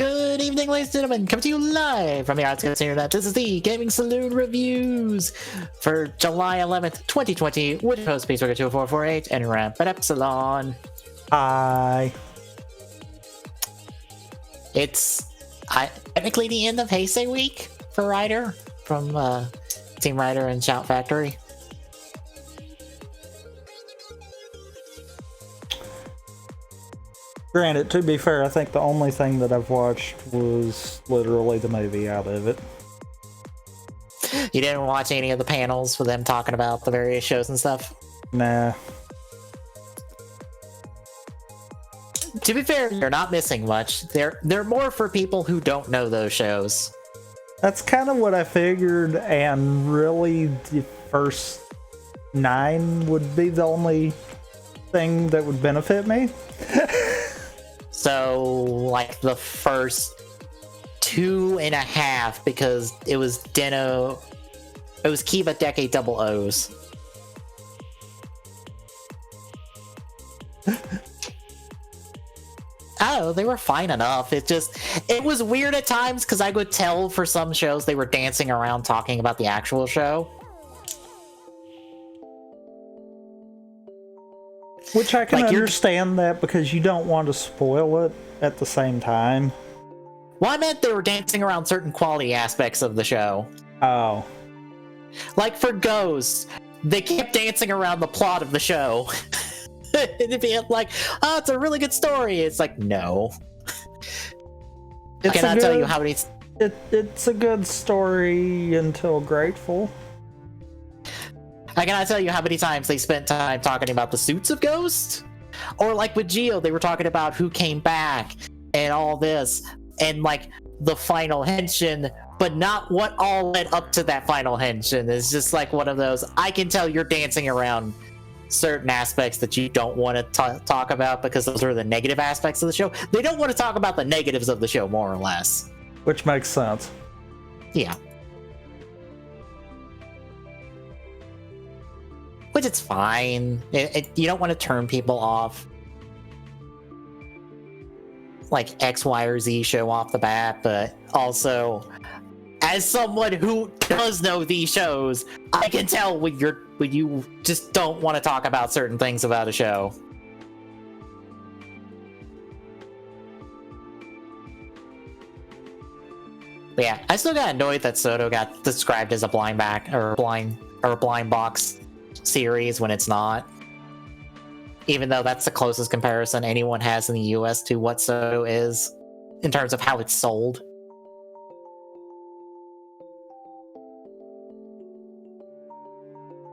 Good evening, ladies and gentlemen. Coming to you live from the Arts Internet. This is the Gaming Saloon Reviews for July 11th, 2020. With your host, Peaceworker 2448 and Rampant Epsilon. Hi. It's technically the end of Heisei Week for Ryder from Team Ryder and Shout Factory. Granted, to be fair, I think the only thing that I've watched was literally the movie out of it. You didn't watch any of the panels for them talking about the various shows and stuff? Nah. To be fair, you're not missing much. They're more for people who don't know those shows. That's kind of what I figured, and really the first 9 would be the only thing that would benefit me. So, like, the first 2.5, because it was Kiba Decade Double O's. Oh, they were fine enough. It was weird at times, because I could tell for some shows they were dancing around talking about the actual show. Which I can understand that, because you don't want to spoil it at the same time. Well, I meant they were dancing around certain quality aspects of the show. Oh. Like for Ghost, they kept dancing around the plot of the show. It'd be like, oh, it's a really good story. It's like, no. Can I tell you how many... It's a good story until Grateful. I cannot tell you how many times they spent time talking about the suits of Ghost. Or like with Geo, they were talking about who came back and all this. And like the final henshin, but not what all led up to that final henshin. It's just like one of those, I can tell you're dancing around certain aspects that you don't want to talk about, because those are the negative aspects of the show. They don't want to talk about the negatives of the show, more or less. Which makes sense. Yeah. Which it's fine. You don't want to turn people off. Like X, Y, or Z show off the bat, but also, as someone who does know these shows, I can tell when you just don't want to talk about certain things about a show. But yeah, I still got annoyed that Soto got described as a blind box series when it's not. Even though that's the closest comparison anyone has in the US to what Soto is in terms of how it's sold.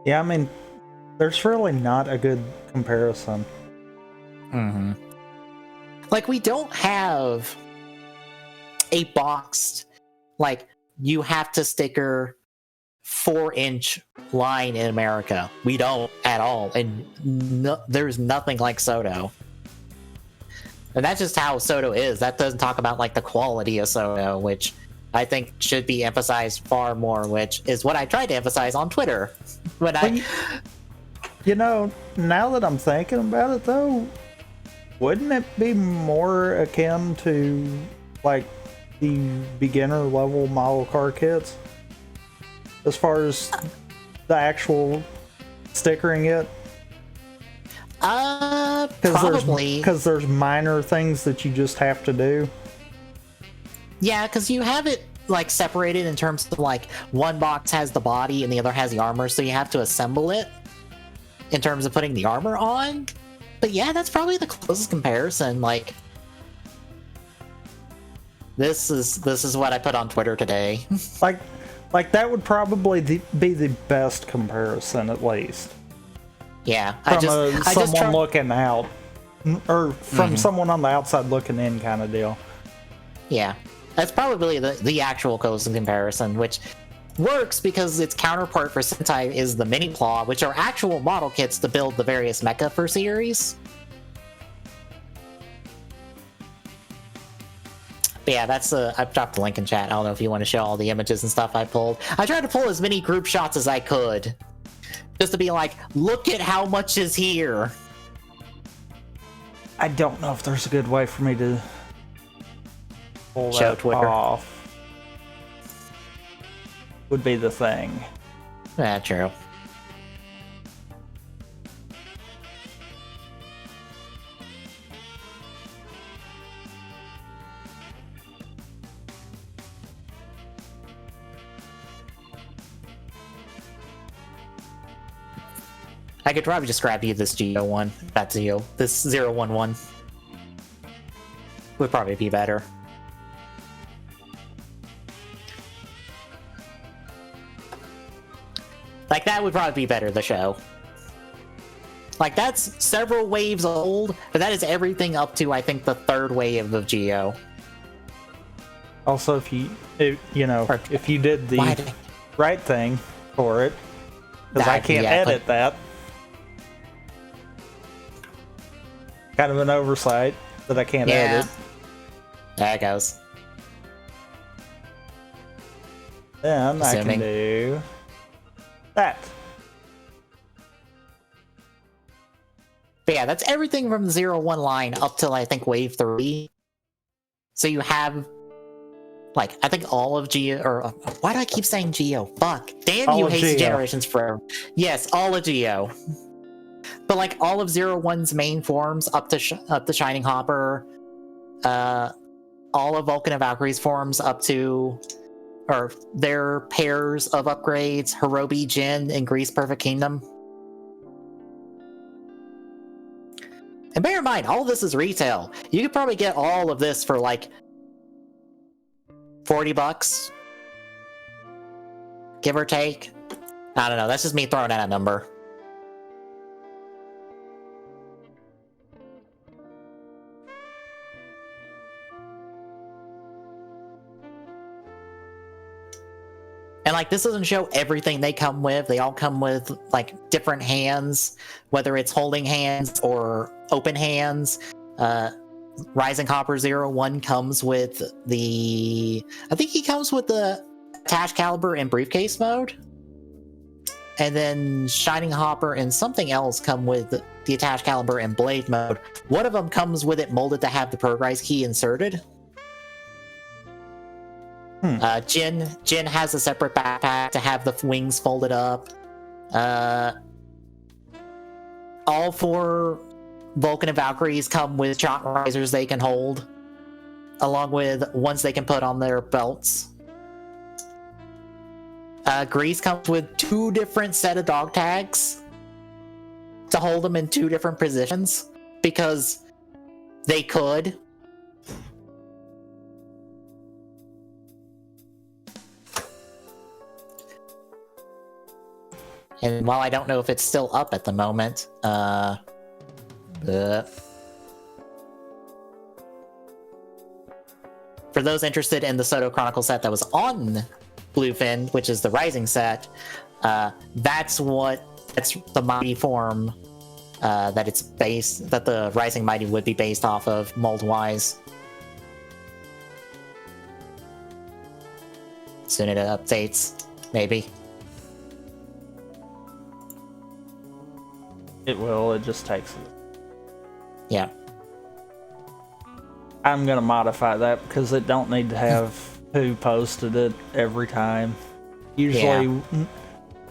Yeah, I mean, there's really not a good comparison. Mm-hmm. Like, we don't have a boxed, like, you have to sticker 4-inch line in America. We don't at all, and there's nothing like Soto. And that's just how Soto is. That doesn't talk about like the quality of Soto, which I think should be emphasized far more, which is what I tried to emphasize on Twitter. You know, now that I'm thinking about it though, wouldn't it be more akin to like the beginner level model car kits? As far as the actual stickering it? Probably. Because there's minor things that you just have to do. Yeah, because you have it like separated in terms of like one box has the body and the other has the armor, so you have to assemble it in terms of putting the armor on. But yeah, that's probably the closest comparison. Like, this is what I put on Twitter today. Like that would probably be the best comparison, at least. Yeah, from someone looking out, or from someone on the outside looking in, kind of deal. Yeah, that's probably the actual closest comparison, which works because its counterpart for Sentai is the Mini Claw, which are actual model kits to build the various mecha for series. But yeah, that's I've dropped the link in chat. I don't know if you want to show all the images and stuff I pulled. I tried to pull as many group shots as I could, just to be like, look at how much is here. I don't know if there's a good way for me to pull Show that Twitter. off would be the thing. Yeah, true. I could probably just grab you this Geo one. That Geo. This 011. Would probably be better. Like, that would probably be better, the show. Like, that's several waves old, but that is everything up to, I think, the third wave of Geo. Also, if you did the right thing for it, because I can't edit that. Kind of an oversight that I can't edit. There it goes. Then I can do that. But yeah, that's everything from the 01 line up till, I think, wave 3. So you have, like, I think all of Geo, or why do I keep saying Geo? Fuck. Damn, you hate Generations Forever. Yes, all of Geo. But, like, all of 01's main forms up to Shining Hopper, all of Vulcan and Valkyrie's forms up to, or their pairs of upgrades, Hirobi, Jin, and Grease Perfect Kingdom. And bear in mind, all of this is retail. You could probably get all of this for, like, $40, give or take. I don't know, that's just me throwing out a number. And, like, this doesn't show everything they come with. They all come with, like, different hands, whether it's holding hands or open hands. Rising Hopper 01 comes with the... I think he comes with the attached caliber and briefcase mode. And then Shining Hopper and something else come with the attached caliber and blade mode. One of them comes with it molded to have the progress key inserted. Jin has a separate backpack to have the wings folded up. All 4 Vulcan and Valkyries come with shot risers they can hold, along with ones they can put on their belts. Grease comes with 2 different set of dog tags to hold them in 2 different positions, because they could. And while I don't know if it's still up at the moment, for those interested in the Soto Chronicle set that was on Bluefin, which is the Rising set, that's the Mighty form that the Rising Mighty would be based off of, mold-wise. Soon it updates, maybe. It will, it just takes it. Yeah. I'm gonna modify that because it don't need to have who posted it every time. Usually,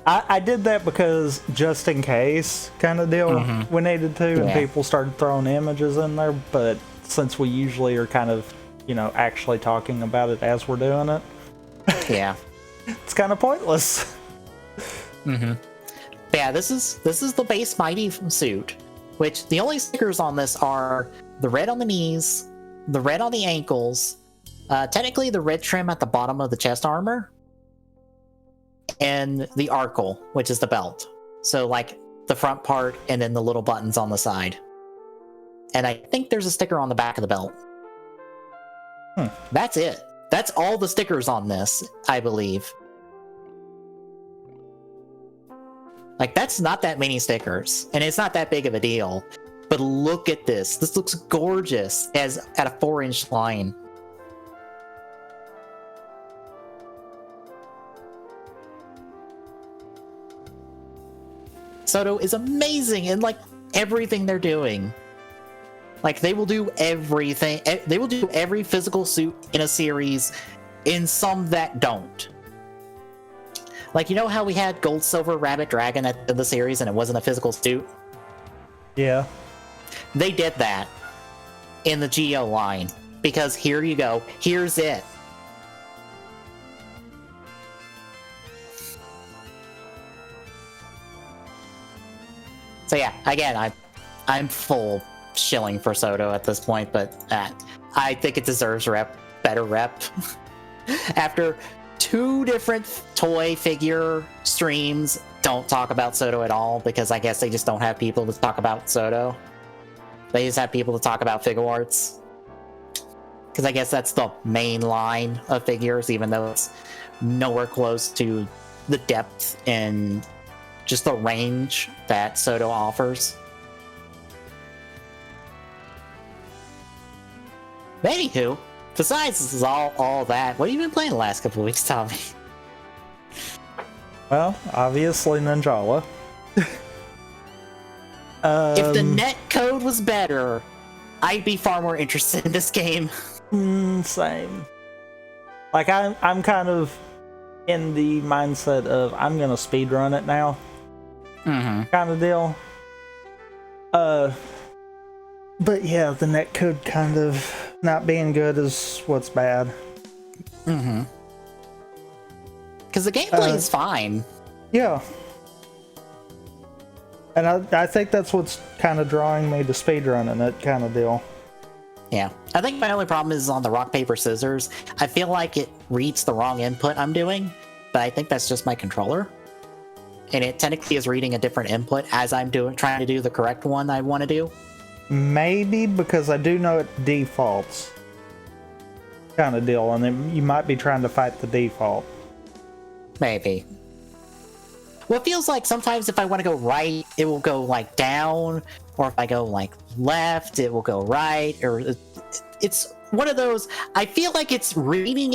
I did that because just in case kind of deal we needed to, and people started throwing images in there, but since we usually are kind of, actually talking about it as we're doing it, it's kind of pointless. Yeah, this is the base Mighty suit, which the only stickers on this are the red on the knees, the red on the ankles, technically the red trim at the bottom of the chest armor, and the arkle, which is the belt. So, like, the front part and then the little buttons on the side. And I think there's a sticker on the back of the belt. That's it. That's all the stickers on this, I believe. Like, that's not that many stickers, and it's not that big of a deal. But look at this. This looks gorgeous at a 4-inch line. Soto is amazing in, like, everything they're doing. Like, they will do everything. They will do every physical suit in a series, in some that don't. Like, you know how we had Gold, Silver, Rabbit, Dragon at the end of the series and it wasn't a physical suit? Yeah. They did that in the Geo line. Because here you go. Here's it. So yeah, again, I'm full shilling for Soto at this point, but I think it deserves better rep. After 2 different toy figure streams don't talk about Soto at all, because I guess they just don't have people to talk about Soto. They just have people to talk about figure arts. Because I guess that's the main line of figures, even though it's nowhere close to the depth and just the range that Soto offers. Anywho, besides this is all that, what have you been playing the last couple of weeks, Tommy? Well, obviously Ninjala. If the net code was better, I'd be far more interested in this game. Same. Like, I'm kind of in the mindset of I'm gonna speedrun it now. Kind of deal. But yeah, the netcode kind of not being good is what's bad. Because the gameplay is fine. Yeah. And I think that's what's kind of drawing me to speedrunning it, kind of deal. Yeah. I think my only problem is on the rock, paper, scissors. I feel like it reads the wrong input I'm doing, but I think that's just my controller. And it technically is reading a different input as I'm trying to do the correct one I want to do. Maybe because I do know it defaults. Kind of deal, and then you might be trying to fight the default. Maybe. Well, it feels like sometimes if I want to go right, it will go like down, or if I go like left, it will go right, or it's one of those. I feel like it's reading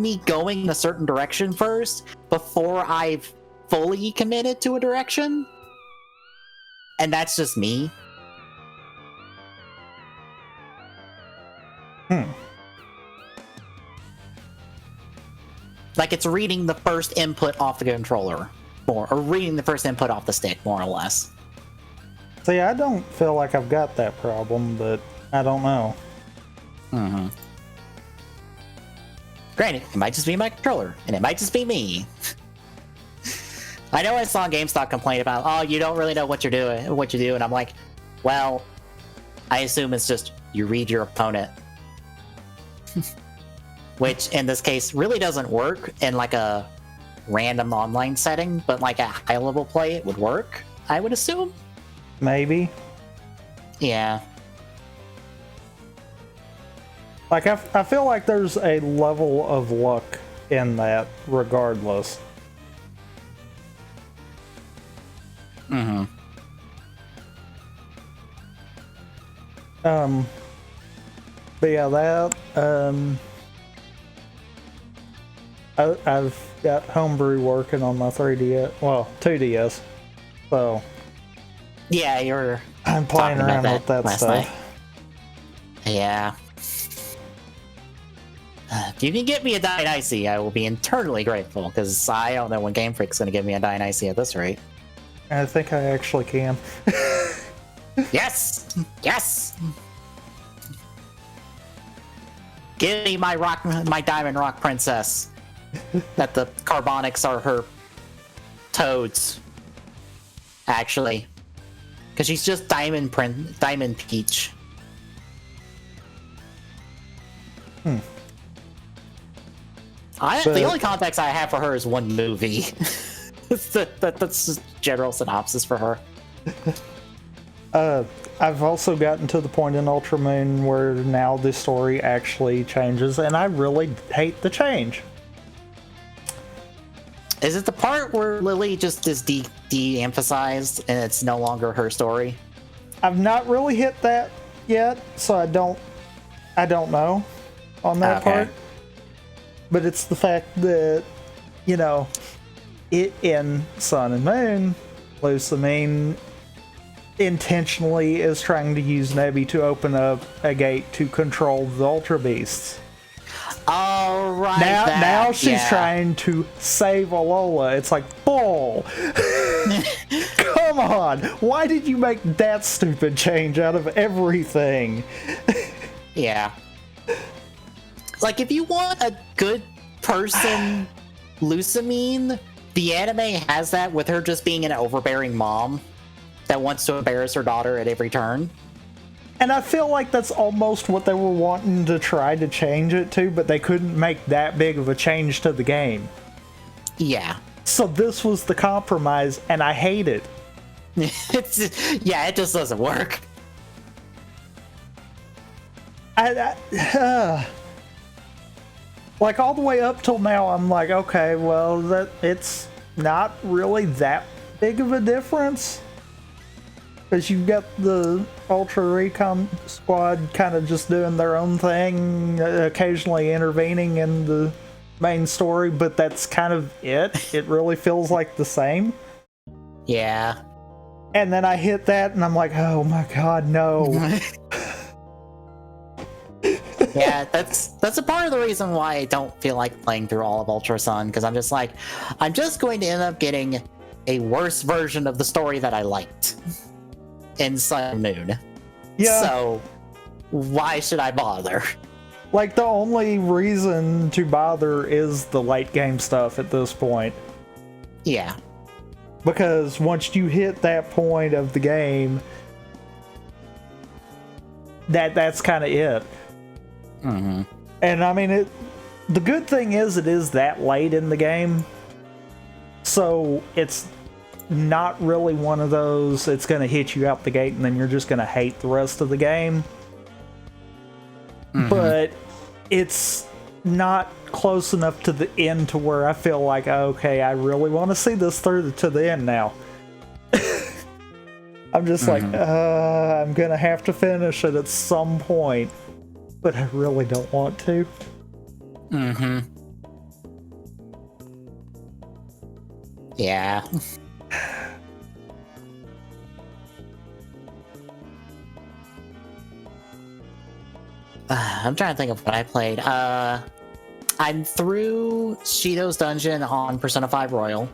me going in a certain direction first before I've fully committed to a direction. And that's just me. Like, it's reading the first input off the controller, or reading the first input off the stick, more or less. See, I don't feel like I've got that problem, but I don't know. Granted, it might just be my controller, and it might just be me. I know I saw GameStop complain about, oh, you don't really know what you do, and I'm like, well, I assume it's just you read your opponent. Which, in this case, really doesn't work in like a random online setting, but like a high-level play, it would work, I would assume. Maybe. Yeah. Like, I feel like there's a level of luck in that, regardless. But yeah, that, I've got Homebrew working on my 3DS, well, 2DS, so... Yeah, I'm playing around with that stuff. Night. Yeah. If you can get me a Dionysi, I will be eternally grateful, because I don't know when Game Freak's going to give me a Dionysi at this rate. I think I actually can. Yes! Yes! Give me my Diamond Rock Princess. That the Carbonics are her toads. Actually. Because she's just Diamond Peach. The only context I have for her is one movie. That's just general synopsis for her. I've also gotten to the point in Ultramoon where now the story actually changes, and I really hate the change. Is it the part where Lily just is de-emphasized and it's no longer her story? I've not really hit that yet, so I don't know on that part. But it's the fact that, you know, it in Sun and Moon, Lusamine intentionally is trying to use Nebby to open up a gate to control the Ultra Beasts. Oh, right. Now she's trying to save Alola. It's like, bull. Come on. Why did you make that stupid change out of everything? Yeah. Like, if you want a good person Lusamine, the anime has that with her just being an overbearing mom that wants to embarrass her daughter at every turn. And I feel like that's almost what they were wanting to try to change it to, but they couldn't make that big of a change to the game. Yeah. So this was the compromise, and I hate it. It just doesn't work. Like, all the way up till now, I'm like, okay, well, it's not really that big of a difference. Because you've got the Ultra Recon Squad kind of just doing their own thing, occasionally intervening in the main story, but that's kind of it. It really feels like the same. Yeah. And then I hit that, and I'm like, oh my god, no. Yeah, that's a part of the reason why I don't feel like playing through all of Ultra Sun, because I'm just like, I'm just going to end up getting a worse version of the story that I liked in Sun and Moon. Yeah. So, why should I bother? Like, the only reason to bother is the late game stuff at this point. Yeah. Because once you hit that point of the game, that's kind of it. Mm-hmm. And I mean, the good thing is it is that late in the game, so it's not really one of those it's going to hit you out the gate and then you're just going to hate the rest of the game. Mm-hmm. But it's not close enough to the end to where I feel like, okay, I really want to see this through to the end now. I'm just like, I'm going to have to finish it at some point, but I really don't want to. Mm-hmm. Yeah. I'm trying to think of what I played. I'm through Shido's dungeon on Persona 5 Royal.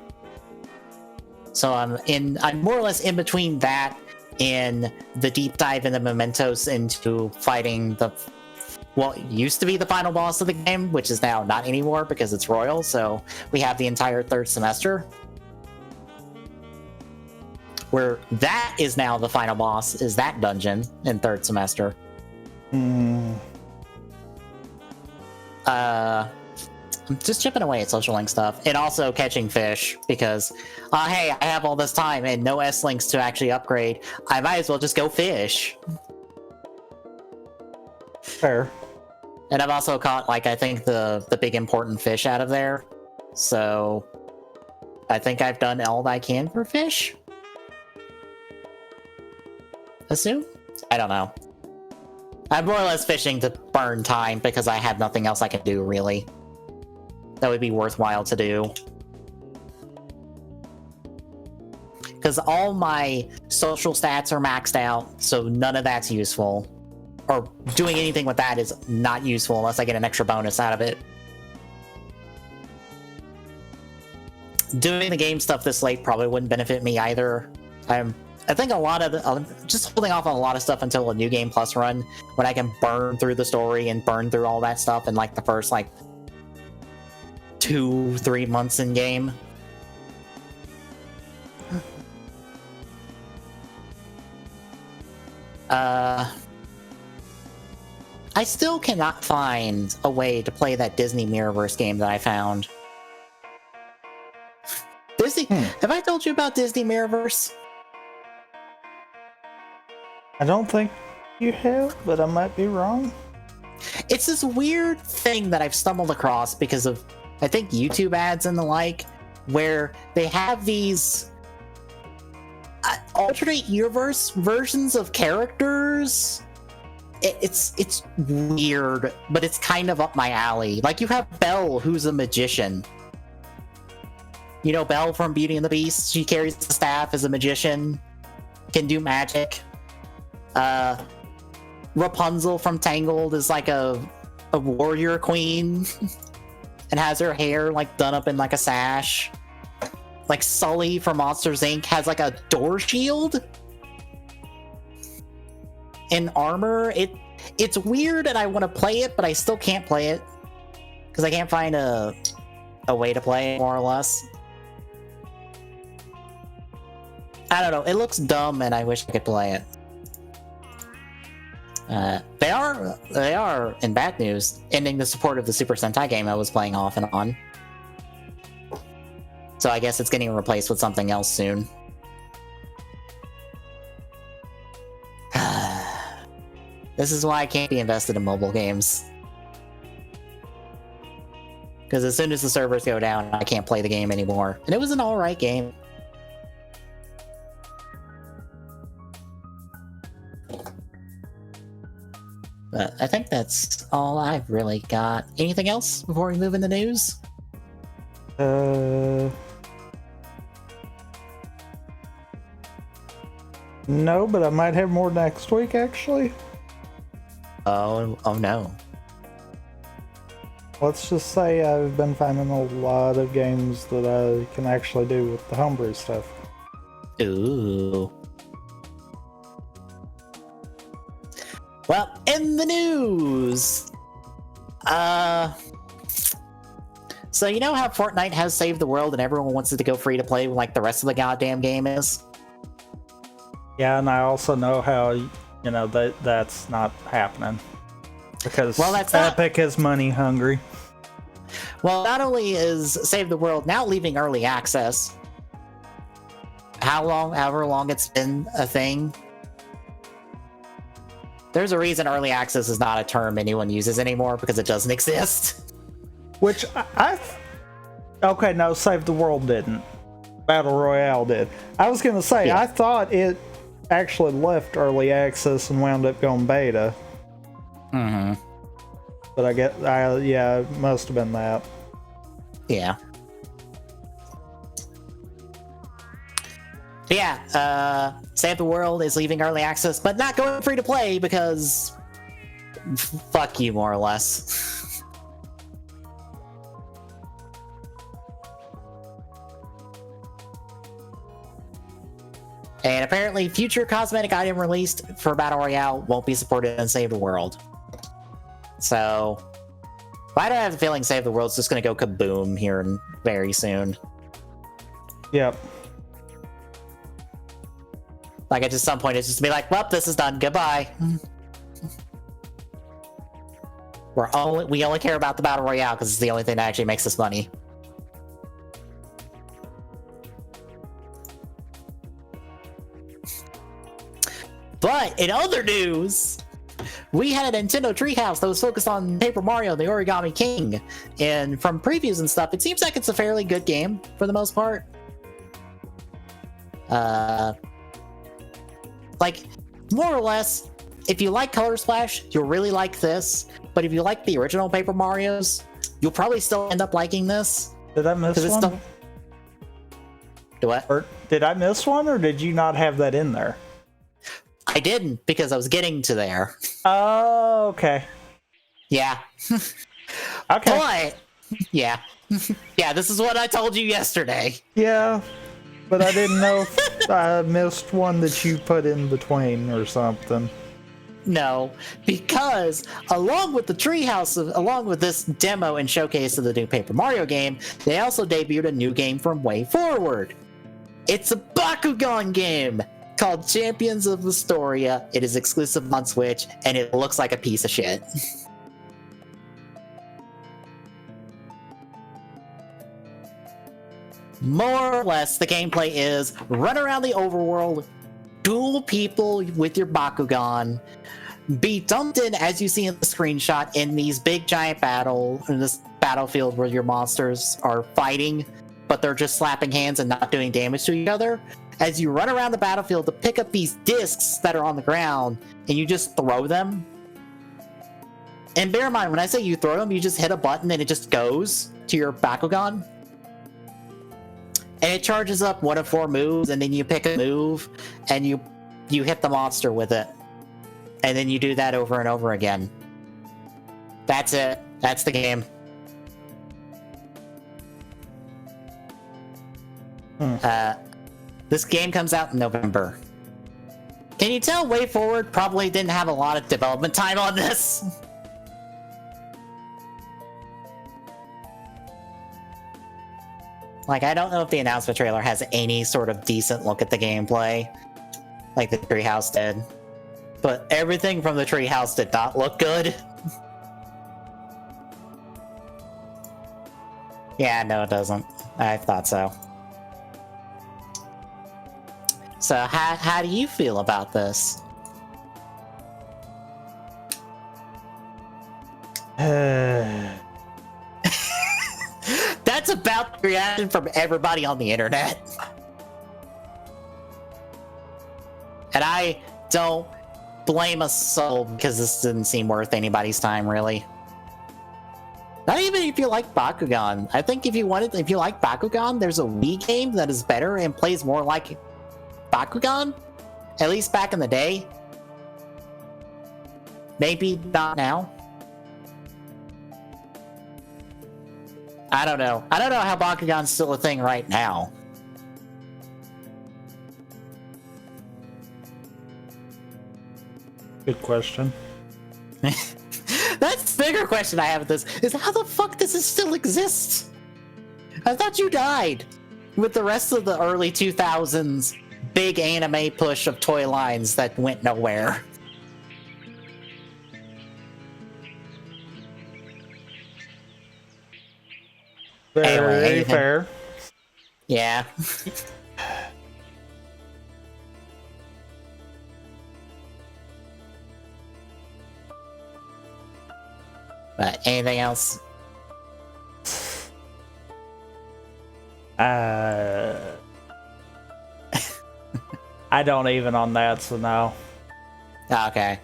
So I'm more or less in between that and the deep dive into Mementos into fighting it used to be the final boss of the game, which is now not anymore because it's Royal, so we have the entire third semester. Where that is now the final boss, is that dungeon in third semester. I'm just chipping away at social link stuff and also catching fish because, hey, I have all this time and no S links to actually upgrade. I might as well just go fish. Fair. And I've also caught, I think the big important fish out of there. So I think I've done all that I can for fish. Assume? I don't know. I'm more or less fishing to burn time because I have nothing else I can do, really. That would be worthwhile to do. Because all my social stats are maxed out, so none of that's useful. Or doing anything with that is not useful unless I get an extra bonus out of it. Doing the game stuff this late probably wouldn't benefit me either. I think a lot of just holding off on a lot of stuff until a New Game Plus run, when I can burn through the story and burn through all that stuff in the first 2-3 months in game. I still cannot find a way to play that Disney Mirrorverse game that I found. Disney, have I told you about Disney Mirrorverse? I don't think you have, but I might be wrong. It's this weird thing that I've stumbled across because of, I think, YouTube ads and the like, where they have these alternate universe versions of characters. It's weird, but it's kind of up my alley. You have Belle, who's a magician. You know Belle from Beauty and the Beast? She carries the staff as a magician. can do magic. Rapunzel from Tangled is like a warrior queen and has her hair like done up in like a sash. Like Sully from Monsters Inc. has like a door shield and armor. It's weird and I want to play it, but I still can't play it because I can't find a way to play it, more or less. I don't know. It looks dumb and I wish I could play it. They are, in bad news, ending the support of the Super Sentai game I was playing off and on. So I guess it's getting replaced with something else soon. This is why I can't be invested in mobile games. Because as soon as the servers go down, I can't play the game anymore. And it was an alright game. But I think that's all I've really got. Anything else before we move in the news? No, but I might have more next week, actually. Oh no. Let's just say I've been finding a lot of games that I can actually do with the homebrew stuff. Ooh. Well, in the news, so you know how Fortnite has saved the world and everyone wants it to go free to play like the rest of the goddamn game is? Yeah, and I also know how, you know, that's not happening. Because Epic is money hungry. Well, not only is Save the World now leaving early access, however long it's been a thing, there's a reason early access is not a term anyone uses anymore, because it doesn't exist. Which okay, no, Save the World didn't. Battle Royale did. I was gonna say, yeah. I thought it actually left early access and wound up going beta. Mm-hmm. But I get, yeah, it must have been that. Yeah. Yeah, Save the World is leaving early access, but not going free to play because fuck you, more or less. And apparently future cosmetic item released for Battle Royale won't be supported in Save the World. So, why do I have the feeling Save the World's just going to go kaboom here very soon? Yep. Like at just some point it's just be like, well, this is done, goodbye. We only care about the Battle Royale because it's the only thing that actually makes us money. But in other news, we had a Nintendo Treehouse that was focused on Paper Mario and the Origami King. And from previews and stuff, it seems like it's a fairly good game for the most part. Like, more or less, if you like Color Splash, you'll really like this. But if you like the original Paper Marios, you'll probably still end up liking this. Did I miss one? Do what? Or did I miss one, or did you not have that in there? I didn't, because I was getting to there. Oh, okay. Yeah. Okay. But, yeah. Yeah, this is what I told you yesterday. Yeah, but I didn't know if I missed one that you put in between or something. No, because along with the Treehouse, along with this demo and showcase of the new Paper Mario game, they also debuted a new game from Way Forward. It's a Bakugan game called Champions of Astoria. It is exclusive on Switch, and it looks like a piece of shit. More or less, the gameplay is run around the overworld, duel people with your Bakugan, be dumped in, as you see in the screenshot, in these big giant in this battlefield where your monsters are fighting, but they're just slapping hands and not doing damage to each other. As you run around the battlefield to pick up these discs that are on the ground, and you just throw them. And bear in mind, when I say you throw them, you just hit a button and it just goes to your Bakugan. And it charges up one of 4 moves, and then you pick a move, and you you hit the monster with it. And then you do that over and over again. That's it. That's the game. This game comes out in November. Can you tell Way Forward probably didn't have a lot of development time on this? Like, I don't know if the announcement trailer has any sort of decent look at the gameplay, like the Treehouse did. But everything from the Treehouse did not look good. Yeah, no, it doesn't. I thought so. So, how do you feel about this? That's about the reaction from everybody on the internet. And I don't blame a soul because this didn't seem worth anybody's time, really. Not even if you like Bakugan. I think if you like Bakugan, there's a Wii game that is better and plays more like Bakugan, at least back in the day. Maybe not now. I don't know. I don't know how Bakugan's still a thing right now. Good question. That's the bigger question I have with this, is how the fuck does it still exist? I thought you died with the rest of the early 2000s big anime push of toy lines that went nowhere. Very fair. Yeah. But anything else? I don't even on that, so no. Okay.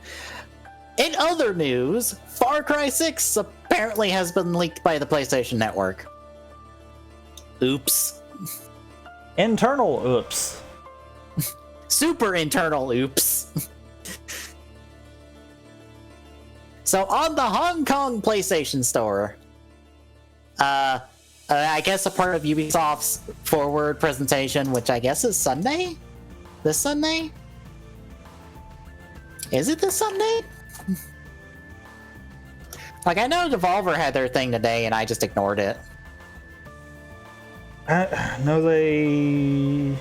In other news, Far Cry 6 apparently has been leaked by the PlayStation Network. Oops. Internal oops. Super internal oops. So on the Hong Kong PlayStation Store, I guess a part of Ubisoft's Forward presentation, which I guess is Sunday? This Sunday? Is it this Sunday? Like, I know Devolver had their thing today and I just ignored it. I know they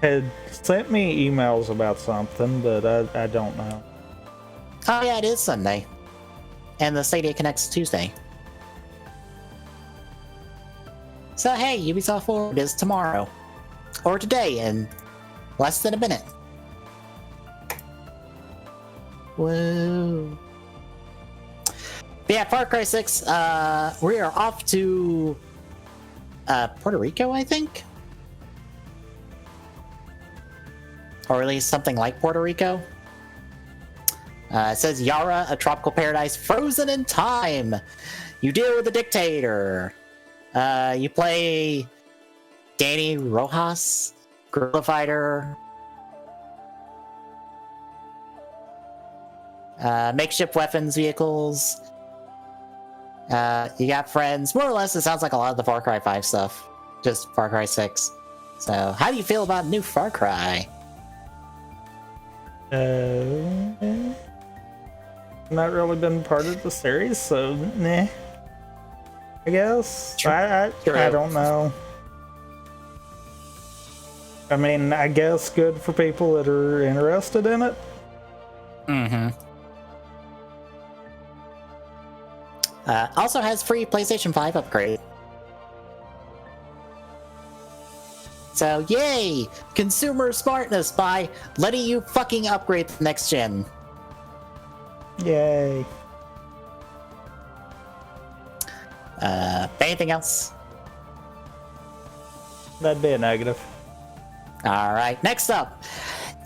had sent me emails about something, but I don't know. Oh yeah, it is Sunday. And the Stadia Connect's Tuesday. So hey, Ubisoft Forward is tomorrow. Or today in less than a minute. Whoa. But yeah, Far Cry 6, we are off to Puerto Rico, I think? Or at least something like Puerto Rico. It says Yara, a tropical paradise frozen in time. You deal with a dictator. You play Danny Rojas, guerrilla fighter. Makeshift weapons vehicles. You got friends. More or less, it sounds like a lot of the Far Cry 5 stuff. Just Far Cry 6. So, how do you feel about new Far Cry? Not really been part of the series, so nah. I guess. True. I don't know. I mean, I guess good for people that are interested in it. Mm-hmm. Also has free PlayStation 5 upgrade. So, yay! Consumer smartness by letting you fucking upgrade the next gen. Yay. Anything else? That'd be a negative. Alright, next up.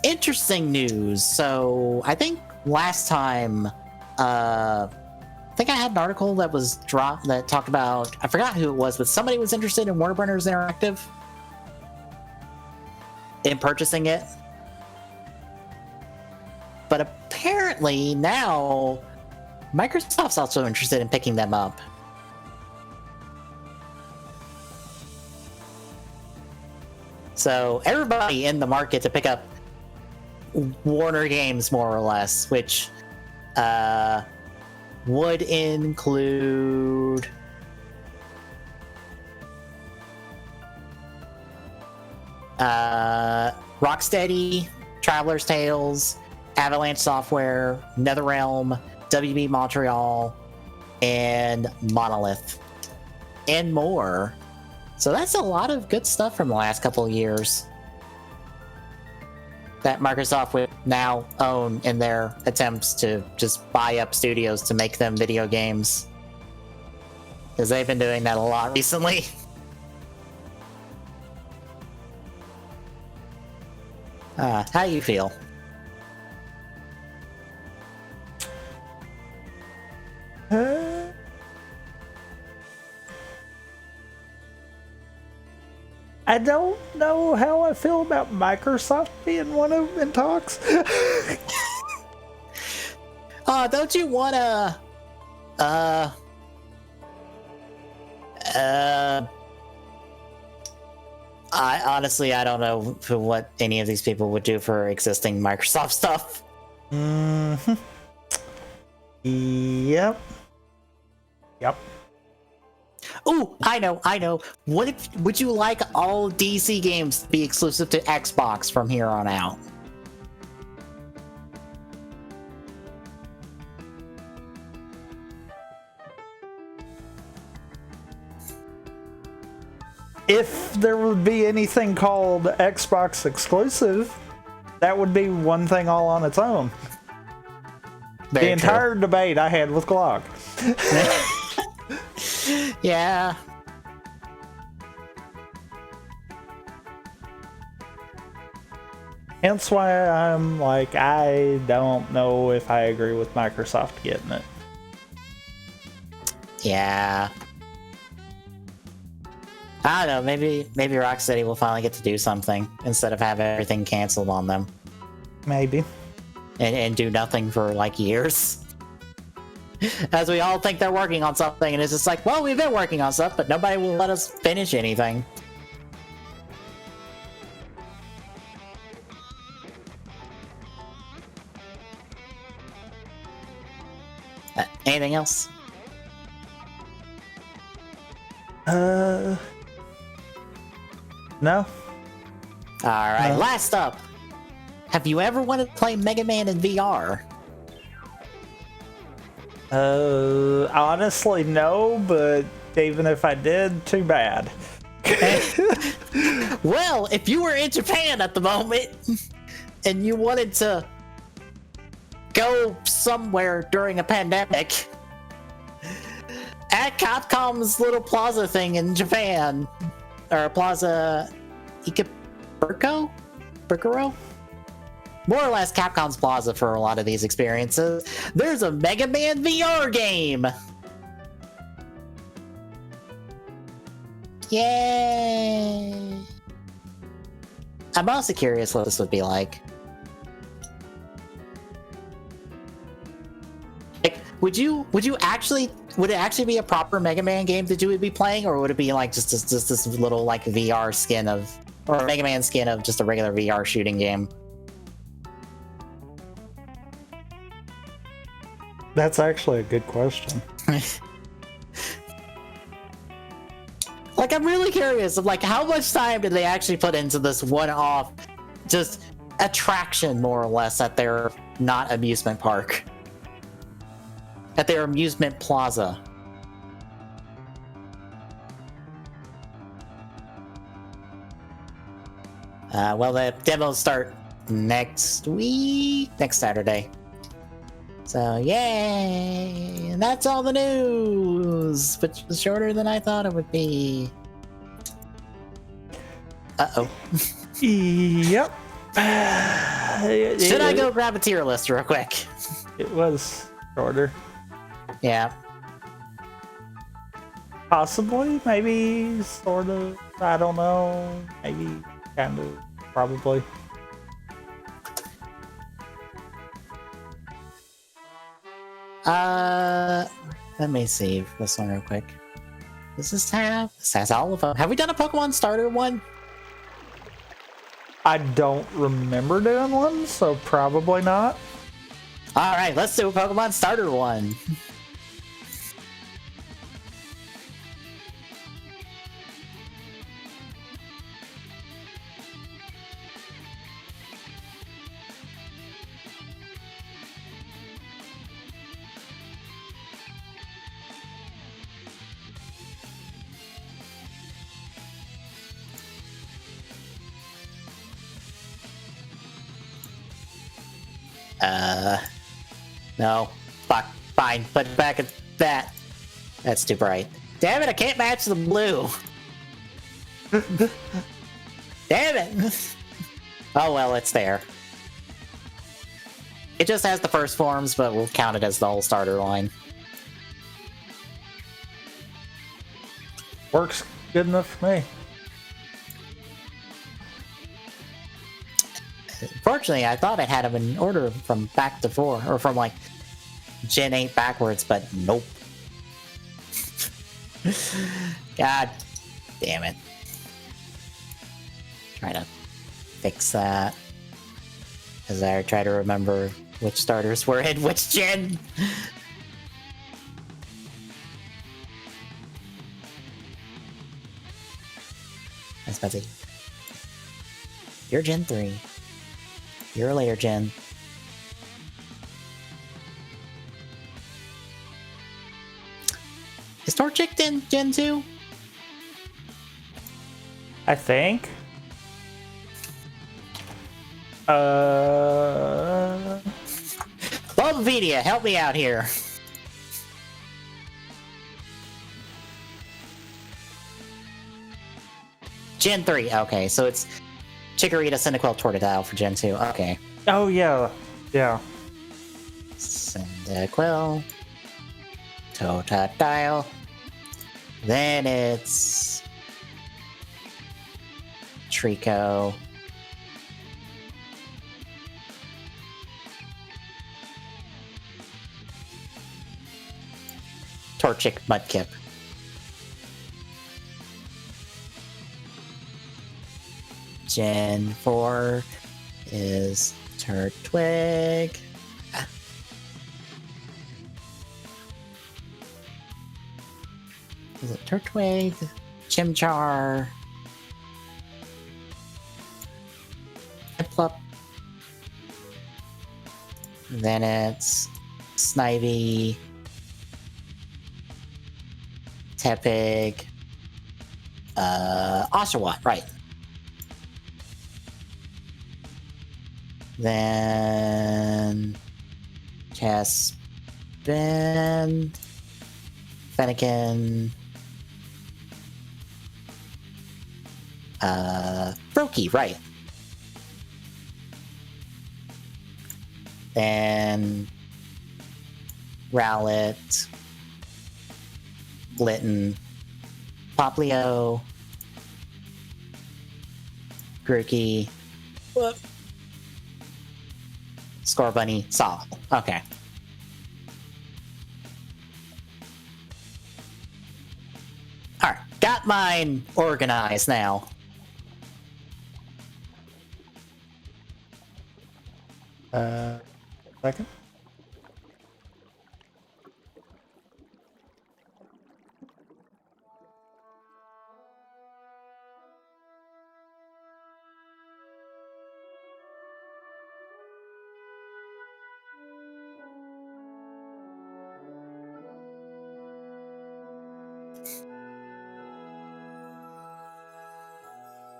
Interesting news. So, I think last time, I think I had an article that was dropped that talked about, I forgot who it was, but somebody was interested in Warburners Interactive. In purchasing it. but apparently now Microsoft's also interested in picking them up. So everybody in the market to pick up Warner Games, more or less, which would include Rocksteady, Traveler's Tales, Avalanche Software, NetherRealm, WB Montreal, and Monolith, and more. So that's a lot of good stuff from the last couple of years that Microsoft would now own in their attempts to just buy up studios to make them video games. Because they've been doing that a lot recently. How do you feel? I don't know how I feel about Microsoft being one of them in talks. Don't you wanna I don't know what any of these people would do for existing Microsoft stuff. Mm-hmm. Yep. Oh, I know. Would you like all DC games to be exclusive to Xbox from here on out? If there would be anything called Xbox exclusive, that would be one thing all on its own. Very the entire debate I had with Glock. Yeah. Hence why I'm like, I don't know if I agree with Microsoft getting it. Yeah. I don't know, maybe Rocksteady will finally get to do something instead of having everything canceled on them. Maybe. And do nothing for like years. As we all think they're working on something, and it's just like, well, we've been working on stuff, but nobody will let us finish anything. Anything else? No. Alright, no. Last up. Have you ever wanted to play Mega Man in VR? Honestly, no, but even if I did, too bad. Well, if you were in Japan at the moment, and you wanted to go somewhere during a pandemic, at Capcom's little plaza thing in Japan, or Plaza Ikebukuro? More or less Capcom's plaza for a lot of these experiences. There's a Mega Man VR game! Yay! I'm also curious what this would be like. Like, would it actually be a proper Mega Man game that you would be playing, or would it be like just this little like VR skin of, or a Mega Man skin of just a regular VR shooting game? That's actually a good question. Like, I'm really curious of like how much time did they actually put into this one-off just attraction, more or less, at their not amusement park, at their amusement plaza. Well, the demos start next Saturday. So, yay! And that's all the news, which was shorter than I thought it would be. Uh-oh. Yep. Should I go grab a tier list real quick? It was shorter. Yeah. Possibly, maybe, sort of, I don't know. Maybe, kind of, probably. Let me save this one real quick. Does this has all of them? Have we done a Pokemon starter one? I don't remember doing one, so probably not. All right, let's do a Pokemon starter one. No. Fuck. Fine. Put it back at that. That's too bright. Damn it, I can't match the blue. Damn it. Oh well, it's there. It just has the first forms, but we'll count it as the whole starter line. Works good enough for me. Fortunately, I thought I had them in order from back to 4, or from like Gen 8 backwards, but nope. God damn it. Try to fix that as I try to remember which starters were in which gen. That's fuzzy. You're Gen 3. You're a later gen. Is Torchic in Gen 2? I think. Bulbapedia, help me out here. Gen 3, okay, so it's Chikorita, Cyndaquil, Tordidile for Gen 2, okay. Oh, yeah. Yeah. Cyndaquil, Totodile, then it's Trico, Torchic, Mudkip. Gen 4 is Turtwig. Is it Turtwig? Chimchar. Piplup. Then it's Snivy. Tepig. Oshawott, right. Then Caspin, Fennekin, Brokey, right. Then Rowlet, Litten, Poplio, Grookey, Scorbunny, Sol. Okay. Alright, got mine organized now. Second?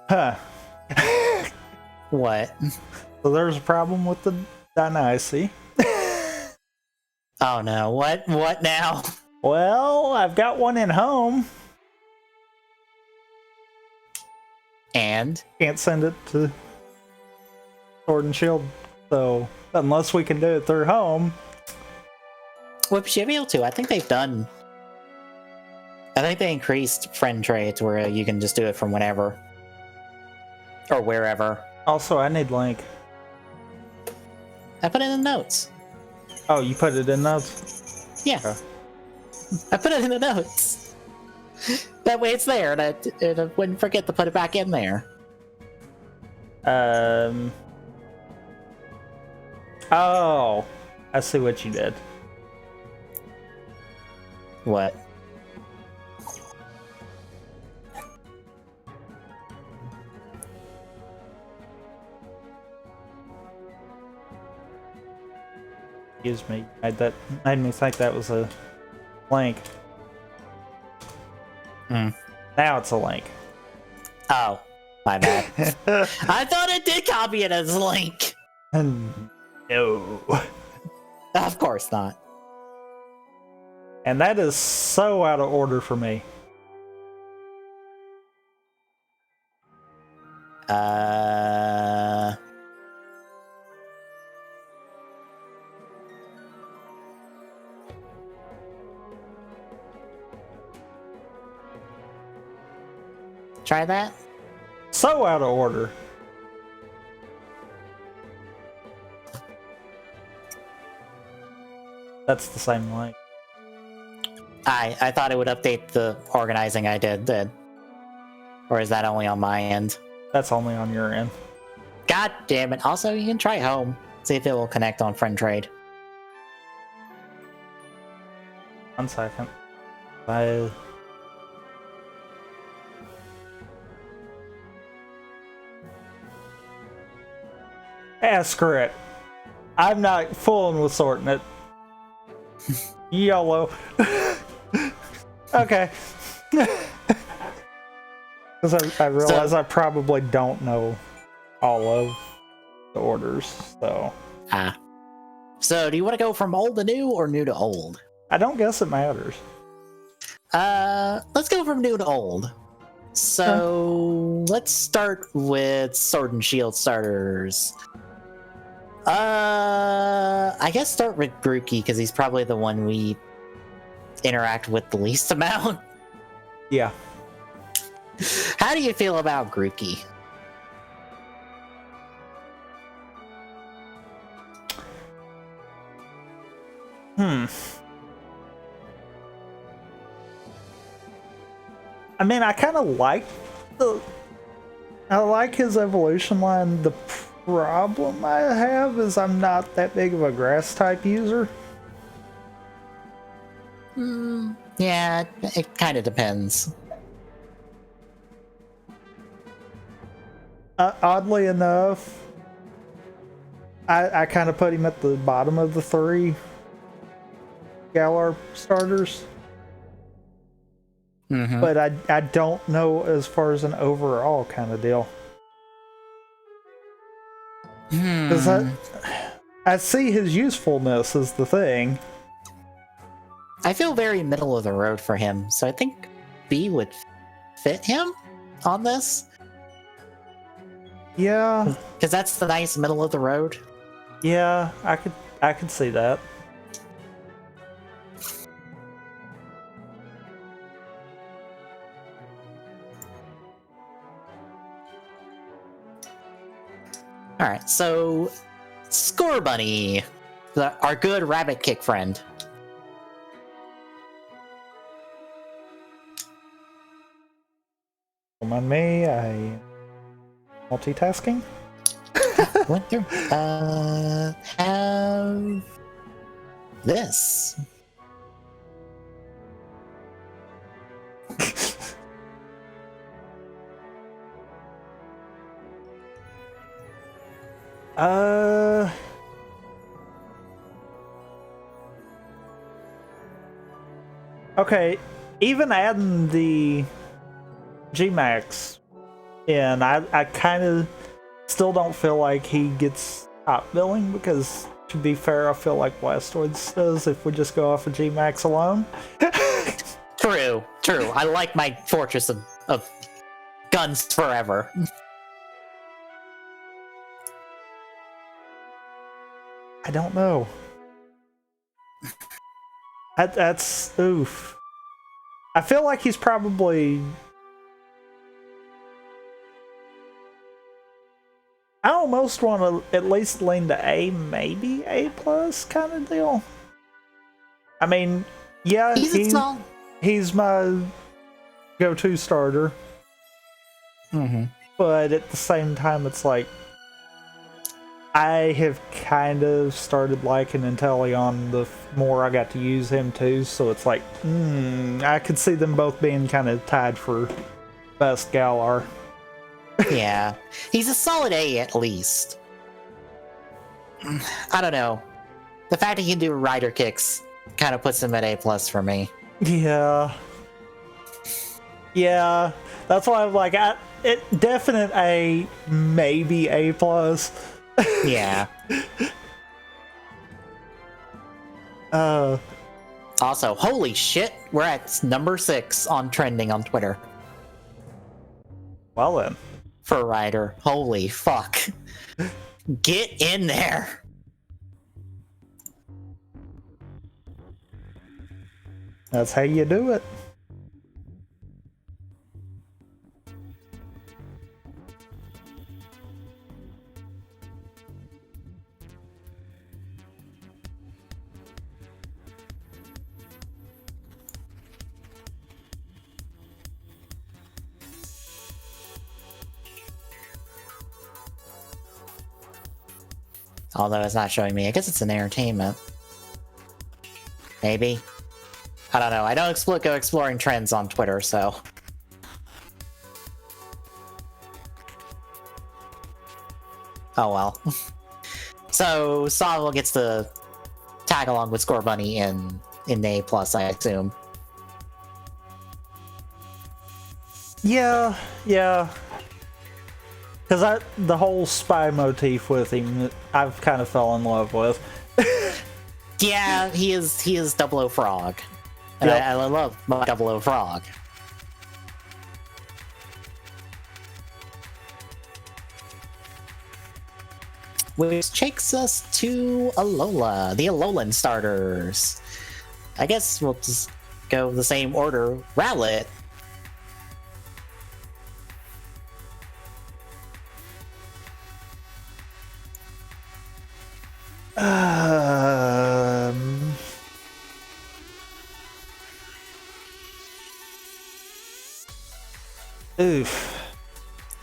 Huh. What? So there's a problem with the Dynasty. Oh no, what? What now? Well, I've got one in home. And? Can't send it to Sword and Shield, so unless we can do it through home. Well, should be able to. I think they've done... I think they increased friend trades where you can just do it from whenever. Or wherever. Also, I need Link. I put it in the notes. Oh, you put it in those? Yeah. I put it in the notes. That way it's there, and I wouldn't forget to put it back in there. Oh, I see what you did. What? Excuse me. Made me think that was a link. Now it's a link. Oh, my bad. I thought it did copy it as a link. No. Of course not. And that is so out of order for me. Try that. So out of order. That's the same link. I thought it would update the organizing I did. Or is that only on my end? That's only on your end. God damn it. Also, you can try home. See if it will connect on friend trade. 1 second. Screw it. I'm not fooling with sorting it. YOLO. Okay. Because I realize I probably don't know all of the orders, so. So, do you want to go from old to new or new to old? I don't guess it matters. Let's go from new to old. So, let's start with Sword and Shield starters. I guess start with Grookey, because he's probably the one we interact with the least amount. Yeah. How do you feel about Grookey? I mean, I kind of like his evolution line. The problem I have is I'm not that big of a grass type user. Yeah, it kind of depends. Oddly enough, I kind of put him at the bottom of the 3 Galar starters. But I don't know as far as an overall kind of deal. Because I see his usefulness is the thing. I feel very middle of the road for him, so I think B would fit him on this. Yeah. Because that's the nice middle of the road. Yeah, I could see that. Alright, so Score Bunny, our good rabbit kick friend. Remind me, I multitasking. Went through. Have this. Okay, even adding the G-Max in, I kind of still don't feel like he gets top billing, because to be fair, I feel like Blastoids does if we just go off of G-Max alone. True. I like my fortress of guns forever. I don't know. That's oof. I feel like he's probably. I almost want to at least lean to A, maybe A plus kind of deal. I mean, yeah, He's he's my go-to starter. Mm-hmm. But at the same time, it's like I have kind of started liking Inteleon the more I got to use him too. So it's like, I could see them both being kind of tied for best Galar. Yeah. He's a solid A at least. I don't know. The fact he can do rider kicks kind of puts him at A plus for me. Yeah. Yeah. That's why I'm like, definite A, maybe A plus. Yeah. Also, holy shit, we're at number 6 on trending on Twitter. Well then. For rider. Holy fuck. Get in there. That's how you do it. Although it's not showing me. I guess it's an entertainment. Maybe. I don't know. I don't go exploring trends on Twitter, so. Oh well. So Sawville gets to tag along with Score Bunny in A plus, I assume. Yeah. Because the whole spy motif with him, I've kind of fell in love with. Yeah, he is Double O Frog. And yep. I love my Double O Frog. Which takes us to Alola, the Alolan starters. I guess we'll just go the same order. Rowlet.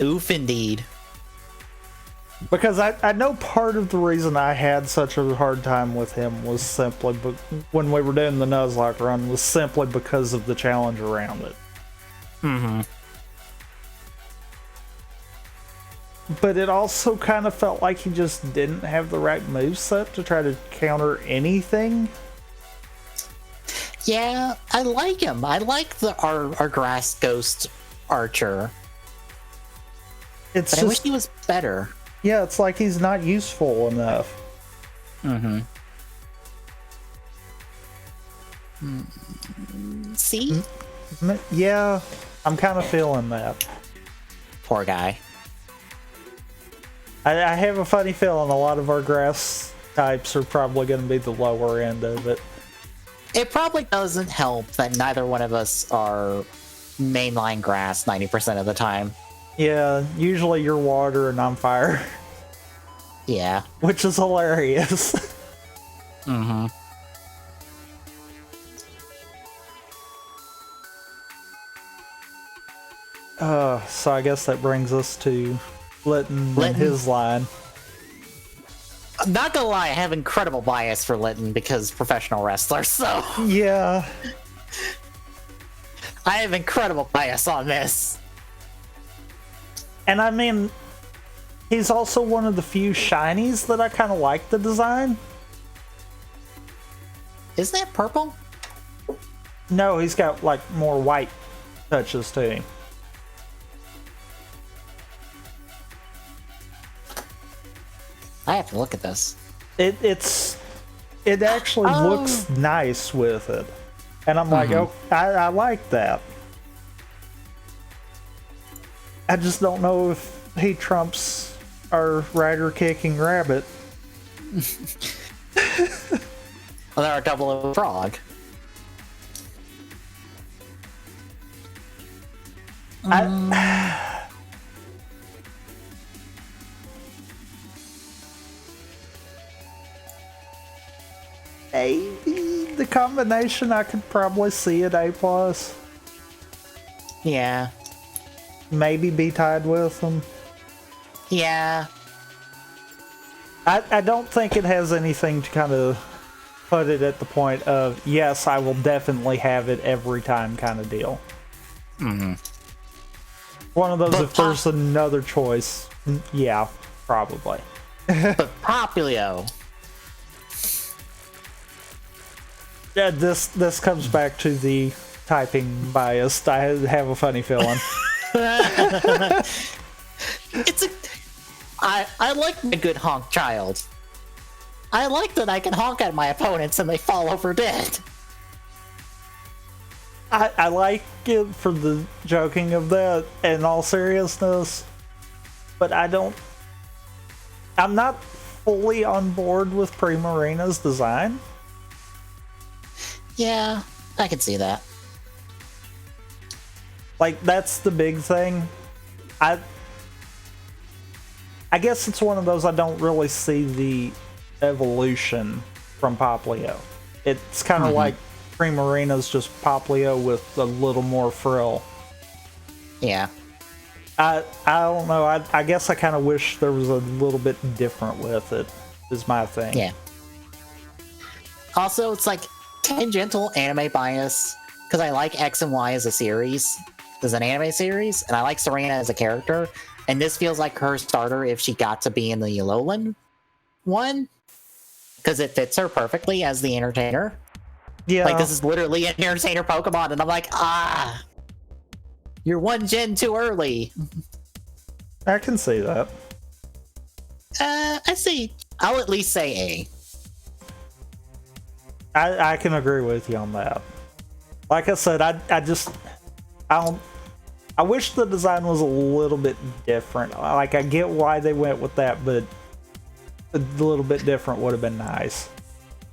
Oof indeed. Because I know part of the reason I had such a hard time with him was simply when we were doing the Nuzlocke run was simply because of the challenge around it. Mm-hmm. But it also kind of felt like he just didn't have the right moveset to try to counter anything. Yeah, I like him. I like our Grass Ghost Archer. But I wish he was better. Yeah, it's like he's not useful enough. Mm-hmm. See? Yeah, I'm kind of feeling that. Poor guy. I have a funny feeling a lot of our grass types are probably going to be the lower end of it. It probably doesn't help that neither one of us are mainline grass 90% of the time. Yeah, usually you're water and I'm fire. Yeah. Which is hilarious. Mm-hmm. So I guess that brings us to Litton and his line. I'm not gonna lie, I have incredible bias for Litton because professional wrestler, so... Yeah. I have incredible bias on this. And I mean, he's also one of the few shinies that I kind of like the design. Isn't that purple? No, he's got like more white touches to him. I have to look at this. It actually looks nice with it. And I'm like, oh, I like that. I just don't know if he trumps our rider kicking rabbit. Well, they're a Double O Frog. Maybe the combination, I could probably see it A+. Yeah. Maybe be tied with them. Yeah. I don't think it has anything to kind of put it at the point of, yes, I will definitely have it every time kind of deal. Mm-hmm. One of those, but if there's another choice, yeah, probably. But Populio. Yeah, this comes back to the typing bias. I have a funny feeling. I like a good honk child. I like that I can honk at my opponents and they fall over dead. I like it for the joking of that, in all seriousness, but I'm not fully on board with Primarina's design. Yeah, I can see that. Like, that's the big thing. I guess it's one of those, I don't really see the evolution from Popplio. It's kind of like Primarina's just Popplio with a little more frill. Yeah. I don't know. I guess I kind of wish there was a little bit different with it, is my thing. Yeah. Also, it's like tangential anime bias, because I like X and Y as a series, as an anime series, and I like Serena as a character, and this feels like her starter if she got to be in the Alolan one, because it fits her perfectly as the entertainer. Yeah. Like, this is literally an entertainer Pokemon, and I'm like, you're one gen too early. I can see that. I see. I'll at least say A. I can agree with you on that. Like I said, I wish the design was a little bit different. Like, I get why they went with that, but a little bit different would have been nice.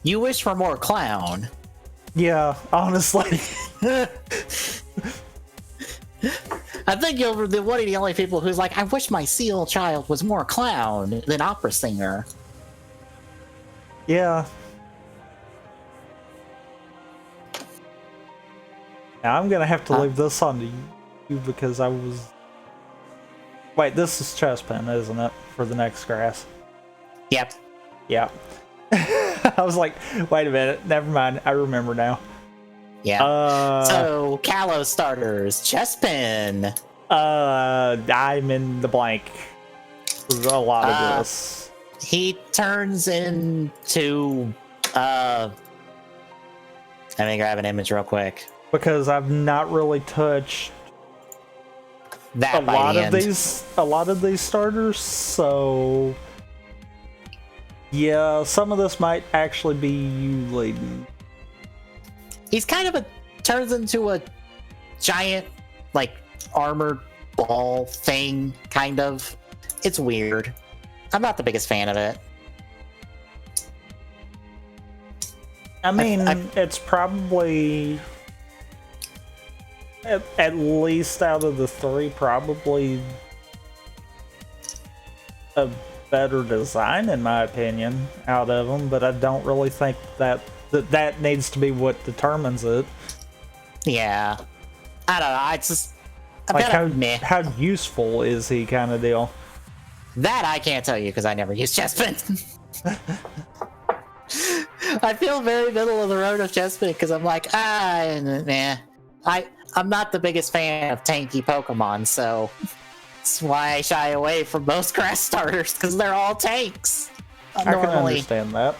You wish for more clown. Yeah, honestly. I think you're one of the only people who's like, I wish my seal child was more clown than opera singer. Yeah. Now I'm gonna have to leave this on to you because I was... Wait, this is Chespin, isn't it? For the next grass. Yep. Yeah. I was like, wait a minute, never mind, I remember now. Yeah. So, Kalos starters, Chespin. I'm in the blank for a lot of this. He turns into, let me grab an image real quick. Because I've not really touched that a lot of these starters, so yeah, some of this might actually be you leading. He's kind of turns into a giant, like, armored ball thing, kind of. It's weird. I'm not the biggest fan of it. I mean, it's probably, at least out of the three, probably a better design, in my opinion, out of them, but I don't really think that needs to be what determines it. Yeah. I don't know, it's just... Like, how useful is he, kind of deal? That I can't tell you, because I never use Chespin. I feel very middle of the road of Chespin, because I'm like, nah. I'm not the biggest fan of tanky Pokemon, so that's why I shy away from most grass starters, because they're all tanks. I can understand that.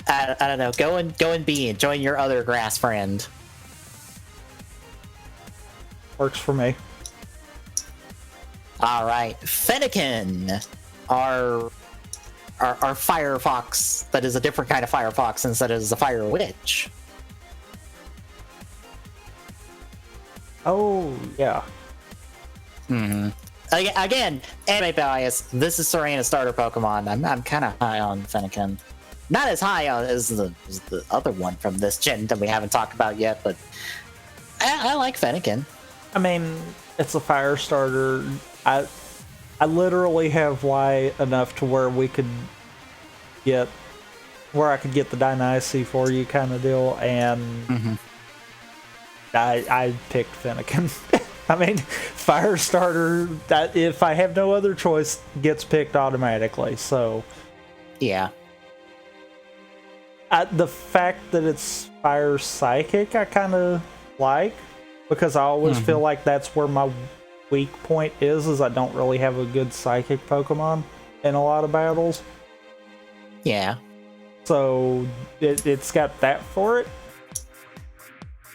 I don't know. Go and be and join your other grass friend. Works for me. All right, Fennekin, our Firefox that is a different kind of Firefox instead of a Fire Witch. Oh yeah. Again, anime bias. This is Serena's starter Pokemon. I'm kind of high on Fennekin. Not as high as the other one from this gen that we haven't talked about yet, but I like Fennekin. I mean, it's a fire starter. I literally have Y enough to where we could get where I could get the Dynasty for you kind of deal, and I picked Fennekin. I mean, Firestarter, that if I have no other choice, gets picked automatically. So yeah. The fact that it's Fire Psychic, I kind of like, because I always feel like that's where my weak point is I don't really have a good Psychic Pokemon in a lot of battles. Yeah. So it's got that for it.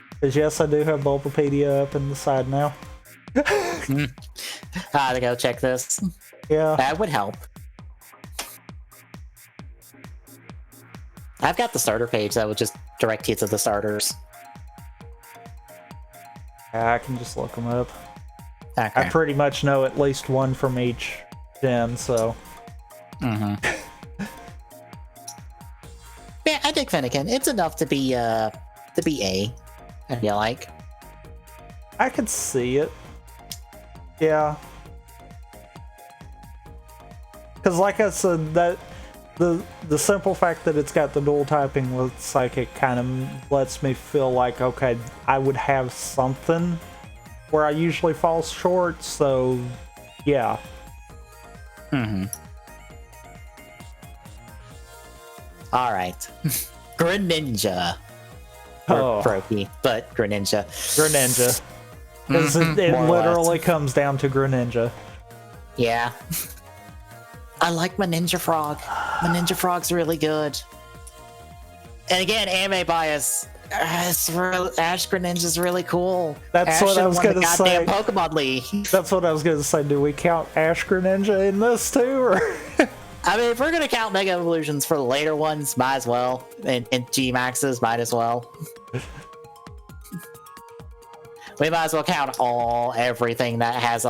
Because yes, I do have Bulbapedia up in the side now. To go check this. Yeah. That would help. I've got the starter page that would just direct you to the starters. Yeah, I can just look them up. Okay. I pretty much know at least one from each gen, so. Yeah, I dig Fennekin. It's enough to be A. I feel like. I could see it. Yeah. Because like I said, that the simple fact that it's got the dual typing with Psychic kind of lets me feel like, okay, I would have something where I usually fall short, so yeah. Alright. Greninja. Oh. Or Croaky, but Greninja. Greninja. Because it literally comes down to Greninja. Yeah. I like my Ninja Frog. My Ninja Frog's really good. And again, anime bias. Ash Greninja's really cool. That's Ash what I was going to say. Goddamn Pokemon League. That's what I was going to say. Do we count Ash Greninja in this too? Or? I mean, if we're going to count Mega Evolutions for the later ones, might as well. And G Maxes, might as well. We might as well count everything that it has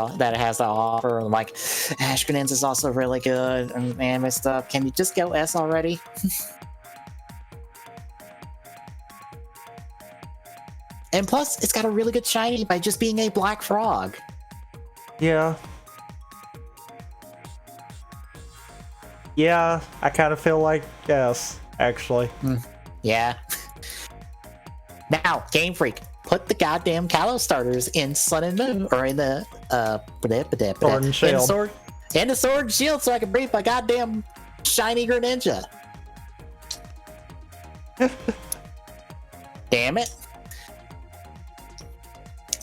to offer. Like, Ash Greninja is also really good, and anime stuff. Can you just go S already? And plus, it's got a really good shiny by just being a black frog. Yeah. Yeah, I kind of feel like yes, actually. Yeah. Now, Game Freak, put the goddamn Kalos starters in Sun and Moon, or in the Sword and Shield. In the Sword and Shield, so I can breathe my goddamn shiny Greninja. Damn it.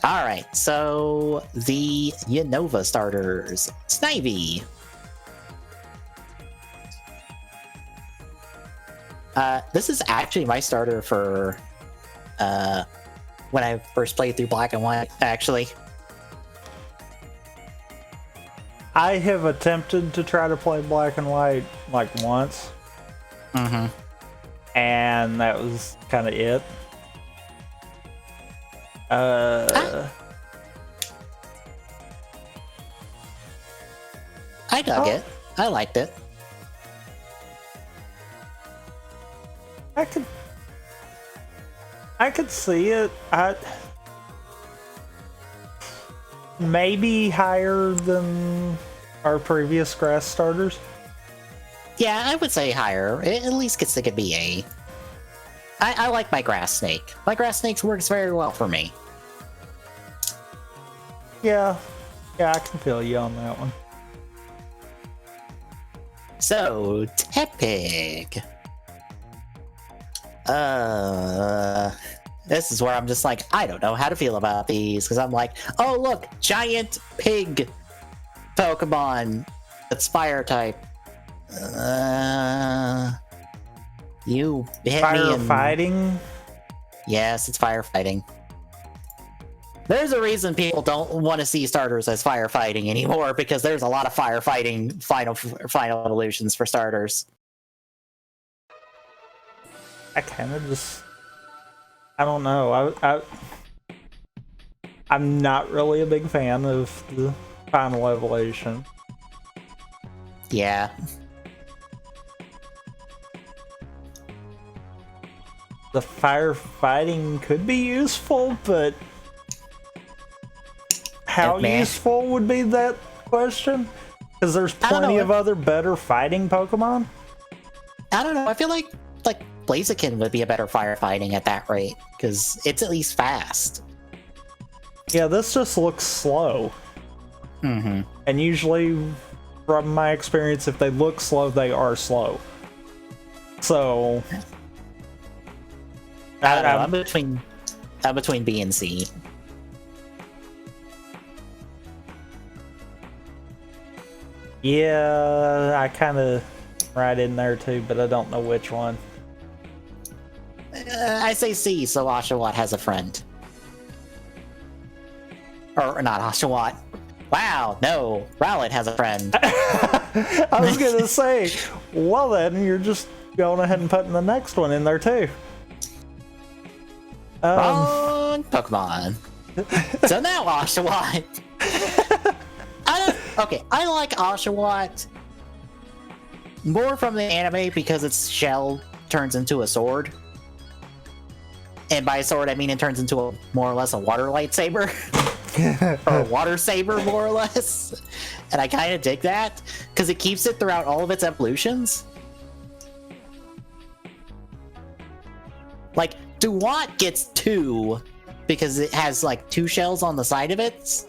Alright, so the Unova starters. Snivy. This is actually my starter for when I first played through Black and White, actually. I have attempted to try to play Black and White like once. And that was kind of it. I dug it. I liked it. I could see it. Maybe higher than our previous grass starters. Yeah, I would say higher. It at least gets like a BA. I like my grass snake. My grass snake works very well for me. Yeah, I can feel you on that one. So, Tepig. This is where I'm just like, I don't know how to feel about these, because I'm like, oh look, giant pig Pokemon that's fire type. You hit me and... Firefighting? Yes, it's firefighting. There's a reason people don't want to see starters as firefighting anymore, because there's a lot of firefighting final evolutions for starters. I kind of just... I don't know. I'm not really a big fan of the final evolution. Yeah. The firefighting could be useful, but how useful would be that question? Because there's plenty of other better fighting Pokemon. I don't know. I feel like Blaziken would be a better firefighting at that rate because it's at least fast. Yeah, this just looks slow. Mm-hmm. And usually, from my experience, if they look slow, they are slow. So, I don't know. I'm between B and C. Yeah, I kind of right in there too, but I don't know which one. I say C, so Oshawott has a friend. Or not Oshawott. Wow, no, Rowlet has a friend. I was gonna say, well then, you're just going ahead and putting the next one in there too. Wrong Pokemon. So now Oshawott. I like Oshawott more from the anime because its shell turns into a sword. And by sword, I mean it turns into more or less a water lightsaber. Or a water saber, more or less. And I kind of dig that because it keeps it throughout all of its evolutions. Like, Dewott gets 2 because it has like 2 shells on the side of it.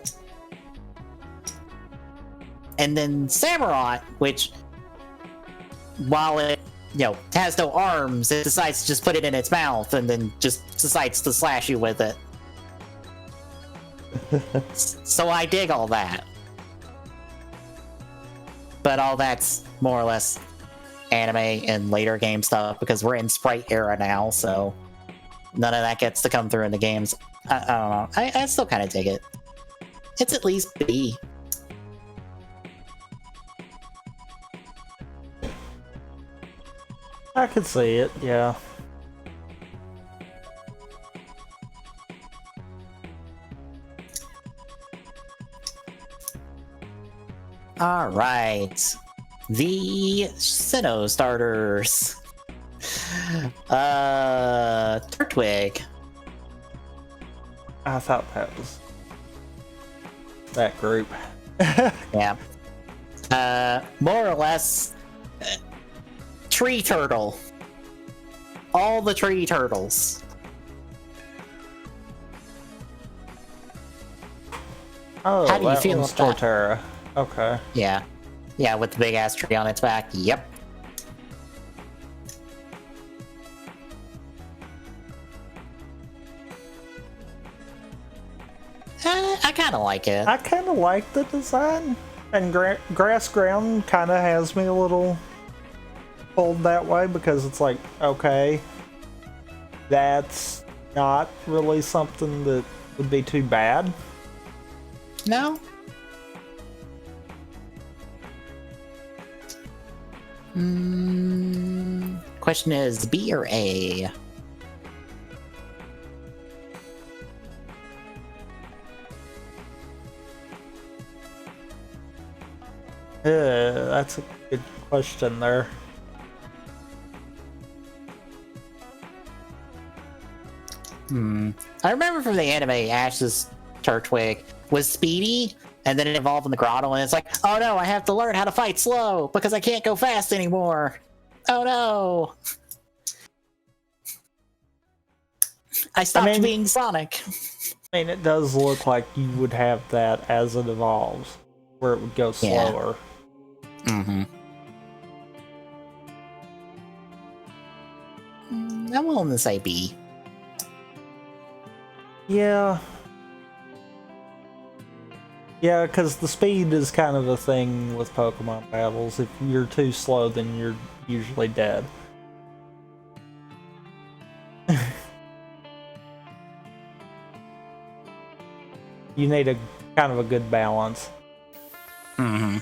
And then Samurott, which, while it, has no arms, it decides to just put it in its mouth and then just decides to slash you with it. So I dig all that. But all that's more or less anime and later game stuff because we're in Sprite era now, so none of that gets to come through in the games. I don't know. I still kind of dig it. It's at least B. I could see it, yeah. All right, the Sinnoh starters. Turtwig. I thought that was that group. Yeah. More or less, tree turtle. All the tree turtles. Oh, how do you that feel one's about Torterra. Okay. Yeah. Yeah, with the big ass tree on its back. Yep. I kind of like it. I kind of like the design, and grass ground kind of has me a little pulled that way because it's like, okay, that's not really something that would be too bad. No? Question is B or A? That's a good question there. I remember from the anime, Ash's Turtwig was speedy, and then it evolved in the grotto, and it's like, oh no, I have to learn how to fight slow because I can't go fast anymore. Oh no. I stopped being Sonic. I mean, it does look like you would have that as it evolves, where it would go slower. Mm-hmm. I'm willing to say B. Yeah. Yeah, because the speed is kind of a thing with Pokemon battles. If you're too slow, then you're usually dead. You need a kind of a good balance. Mm-hmm.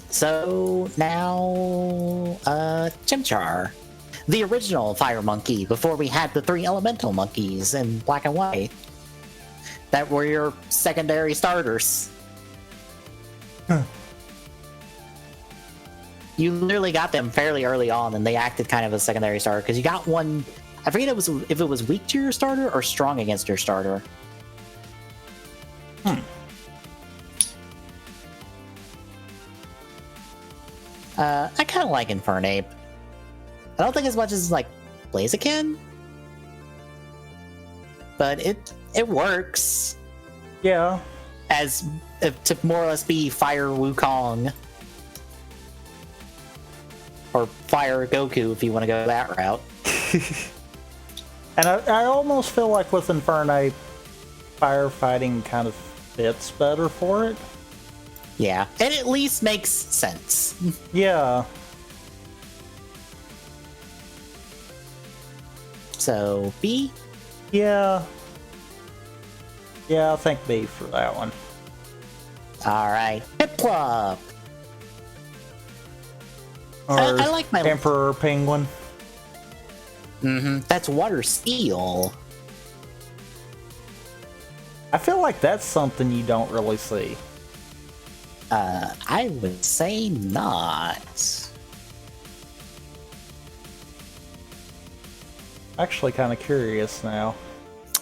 So now, Chimchar, the original fire monkey before we had the 3 elemental monkeys in black and white. That were your secondary starters. Huh. you literally got them fairly early on, and they acted kind of as a secondary starter because you got one. I forget if it was weak to your starter or strong against your starter. I kind of like Infernape. I don't think as much as like Blaziken, but it works. Yeah. As to more or less be Fire Wukong. Or Fire Goku if you want to go that route. And I almost feel like with Infernape, firefighting kind of fits better for it. Yeah, it at least makes sense. Yeah. So, B? Yeah. Yeah, I think B for that one. Alright. Piplup! Or I like my Emperor Penguin. That's Water Steel. I feel like that's something you don't really see. I would say not. Actually kind of curious now.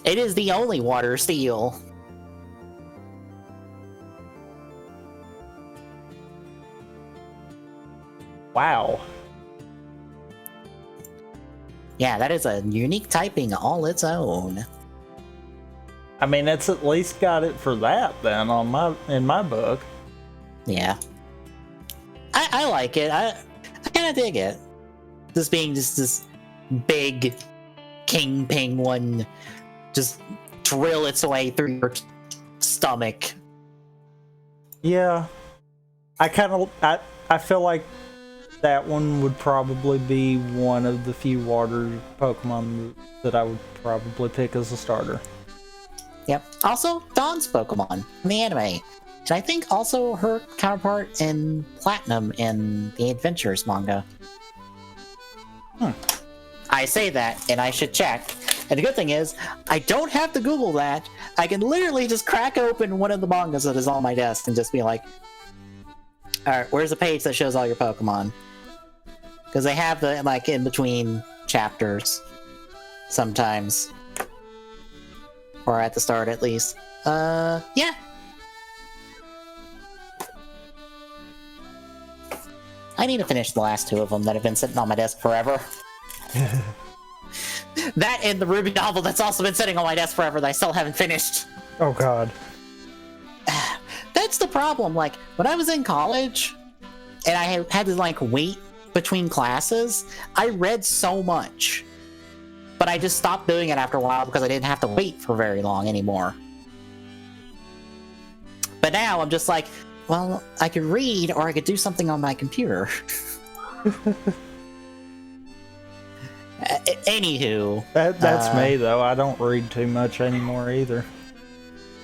It is the only Water Steel. Wow. Yeah, that is a unique typing all its own. I mean, it's at least got it for that then in my book. Yeah. I like it. I kind of dig it. Just being just this big king penguin just drill its way through your stomach. Yeah. I feel like that one would probably be one of the few water Pokemon that I would probably pick as a starter. Yep. Also, Dawn's Pokemon in the anime. And I think also her counterpart in Platinum in the Adventures manga. I say that, and I should check. And the good thing is, I don't have to Google that. I can literally just crack open one of the mangas that is on my desk and just be like, alright, where's the page that shows all your Pokemon? Because they have the, like, in between chapters. Sometimes. Or at the start, at least. Yeah. I need to finish the last two of them that have been sitting on my desk forever. That and the Ruby novel that's also been sitting on my desk forever that I still haven't finished. Oh god. That's the problem. Like, when I was in college, and I had to, like, wait between classes, I read so much. But I just stopped doing it after a while because I didn't have to wait for very long anymore. But now I'm just like, well, I could read or I could do something on my computer. Anywho. That's me, though. I don't read too much anymore either.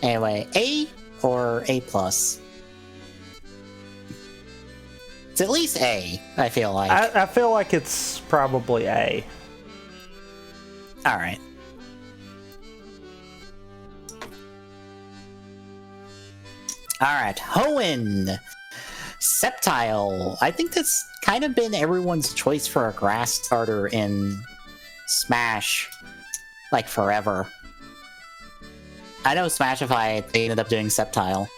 Anyway, A or A+? It's at least A, I feel like. I feel like it's probably A. Alright. Alright, Hoenn! Sceptile. I think that's kind of been everyone's choice for a grass starter in Smash, like, forever. I know Smashify, they ended up doing Sceptile.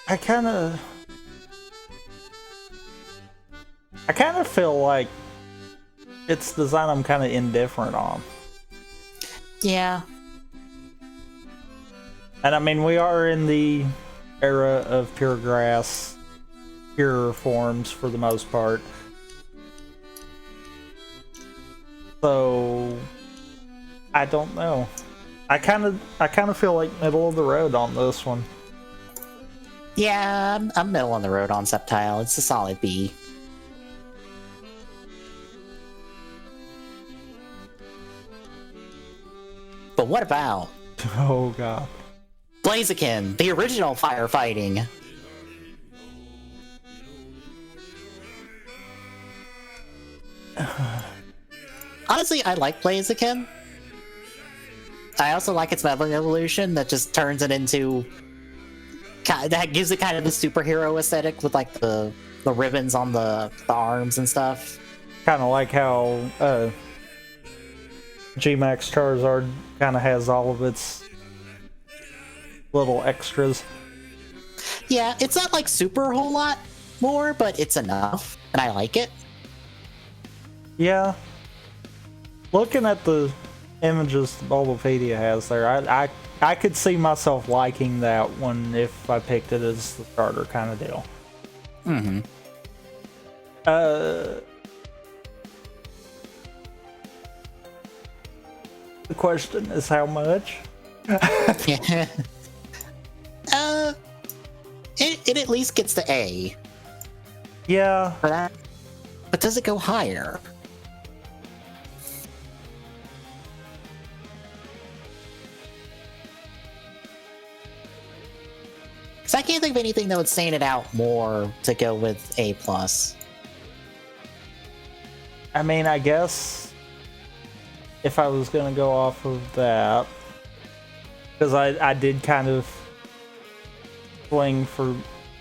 I kind of feel like it's design I'm kind of indifferent on. Yeah. And I mean, we are in the era of pure grass, pure forms for the most part. So I don't know. I kind of feel like middle of the road on this one. Yeah, I'm middle on the road on Sceptile. It's a solid B. But what about... Oh god. Blaziken, the original firefighting. Honestly, I like Blaziken. I also like its Meddling evolution that just turns it into that gives it kind of the superhero aesthetic with like the ribbons on the arms and stuff. Kind of like how G-Max Charizard kind of has all of its little extras. Yeah, it's not like super a whole lot more, but it's enough, and I like it. Yeah. Looking at the images Bulbapedia has there, I could see myself liking that one if I picked it as the starter kind of deal. Mm-hmm. The question is how much? Yeah. It at least gets the A. Yeah. For that. But does it go higher? Because I can't think of anything that would stand it out more to go with A+. I mean, I guess if I was going to go off of that, because I did kind of swing for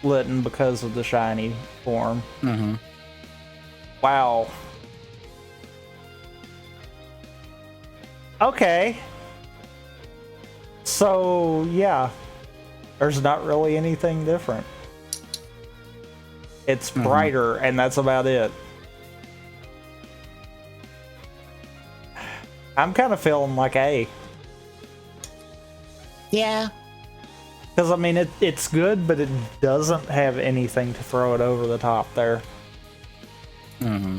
Litten because of the shiny form. Mm-hmm. Wow. Okay. So, yeah. There's not really anything different. It's brighter, and that's about it. I'm kind of feeling like A. Yeah. Because, I mean, it's good, but it doesn't have anything to throw it over the top there. Mm-hmm.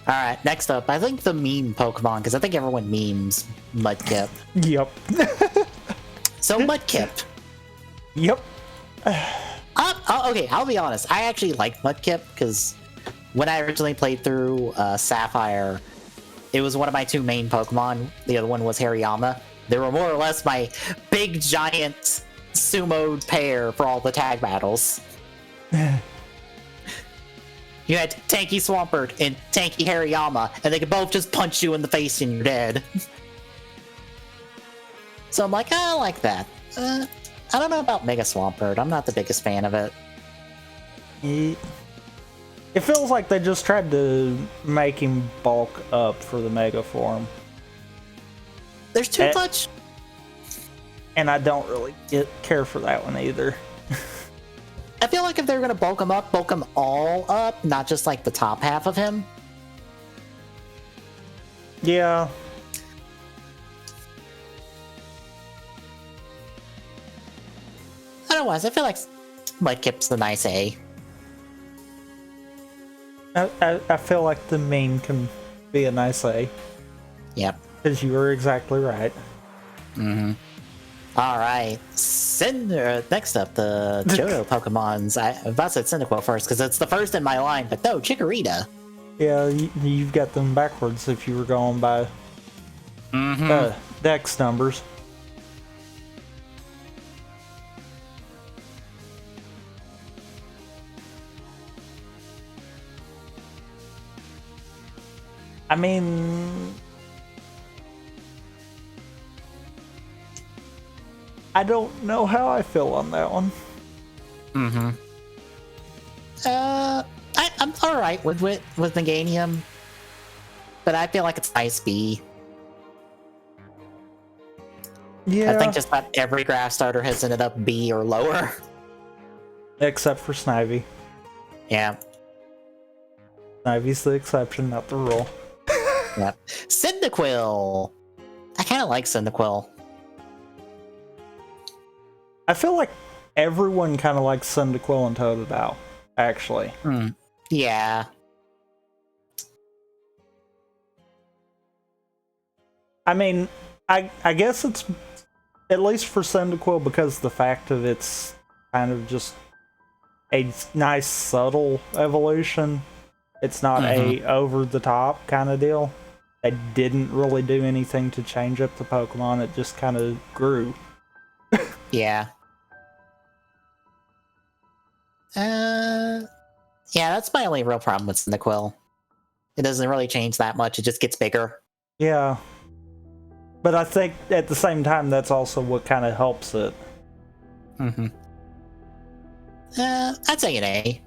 Alright, next up, I think the meme Pokemon, because I think everyone memes Mudkip. Yep. So Mudkip. Yep. Okay, I'll be honest. I actually like Mudkip, because when I originally played through Sapphire, it was one of my two main Pokemon. The other one was Hariyama. They were more or less my big, giant, sumoed pair for all the tag battles. You had Tanky Swampert and Tanky Hariyama, and they could both just punch you in the face and you're dead. So I'm like, I like that. I don't know about Mega Swampert. I'm not the biggest fan of it. It feels like they just tried to make him bulk up for the Mega form. There's too much. And I don't really care for that one either. I feel like if they were going to bulk him all up, not just like the top half of him. Yeah. Otherwise, I feel like Mudkip's the nice A. I feel like the main can be a nice A. Yep. Because you were exactly right. Mm-hmm. Alright. Next up, the Johto Pokemons. I'm about to say Cyndaquil first, because it's the first in my line, but no, Chikorita. Yeah, you've got them backwards if you were going by Dex numbers. I mean, I don't know how I feel on that one. Mm-hmm. I'm alright with Meganium, but I feel like it's nice B. Yeah. I think just about every grass starter has ended up B or lower. Except for Snivy. Yeah. Snivy's the exception, not the rule. Yep. Cyndaquil. I kind of like Cyndaquil. I feel like everyone kind of likes Cyndaquil and Totodile, actually. Yeah. I mean, I guess it's at least for Cyndaquil because the fact of it's kind of just a nice subtle evolution. It's not a over the top kind of deal. They didn't really do anything to change up the Pokemon. It just kind of grew. Yeah. Yeah, that's my only real problem with Cyndaquil. It doesn't really change that much. It just gets bigger. Yeah. But I think at the same time, that's also what kind of helps it. Mm-hmm. I'd say an A.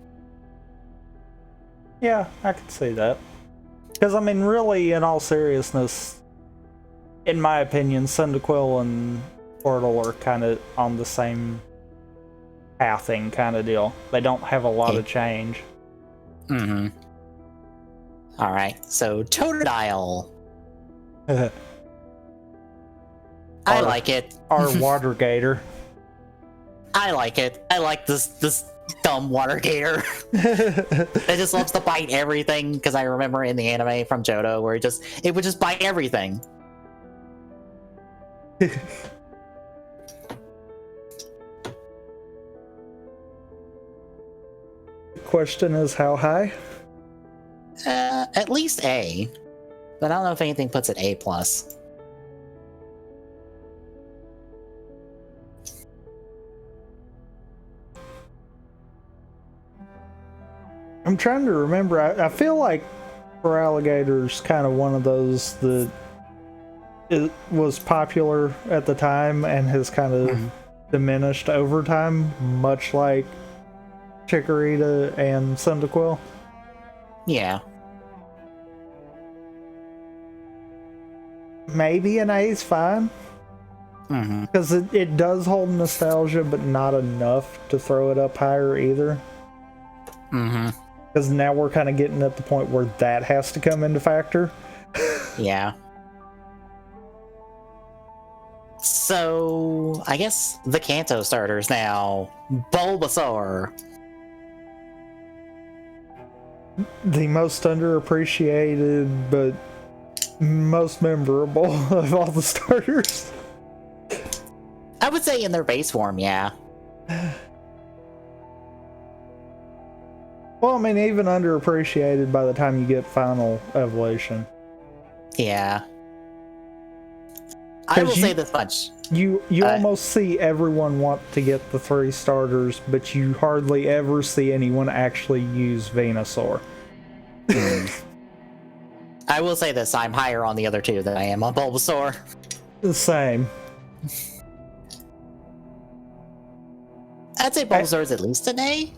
Yeah, I could see that. Because, I mean, really, in all seriousness, in my opinion, Cyndaquil and Portal are kind of on the same pathing kind of deal. They don't have a lot of change. Mm-hmm. Alright, so Totodile. I like it. Our Water Gator. I like it. I like this dumb Water Gator. It just loves to bite everything, because I remember in the anime from Johto where it would just bite everything. The question is how high? At least A. But I don't know if anything puts it A+. I'm trying to remember. I feel like Feraligator's kind of one of those that it was popular at the time and has kind of diminished over time, much like Chikorita and Cyndaquil. Yeah. Maybe an A is fine. Because it does hold nostalgia, but not enough to throw it up higher either. Because now we're kind of getting at the point where that has to come into factor. Yeah. So, I guess the Kanto starters now. Bulbasaur. The most underappreciated, but most memorable of all the starters. I would say in their base form, yeah. Well, I mean, even underappreciated by the time you get final evolution. Yeah. I will say this much. You almost see everyone want to get the 3 starters, but you hardly ever see anyone actually use Venusaur. I will say this, I'm higher on the other 2 than I am on Bulbasaur. The same. I'd say Bulbasaur is at least an A.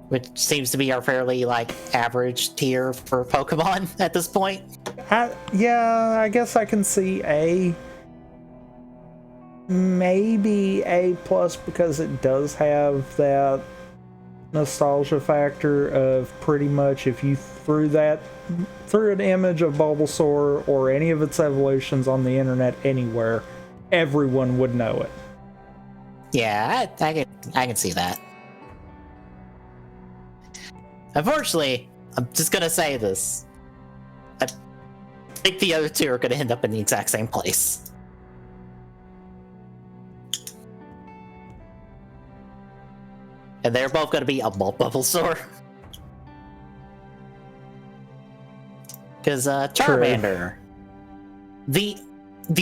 Which seems to be our fairly, average tier for Pokemon at this point. Yeah, I guess I can see A. Maybe A+, because it does have that nostalgia factor of pretty much if you threw an image of Bulbasaur or any of its evolutions on the internet anywhere, everyone would know it. Yeah, I can see that. Unfortunately, I'm just gonna say this. I think the other 2 are gonna end up in the exact same place. And they're both gonna be a Bulbasaur. Because Charmander, the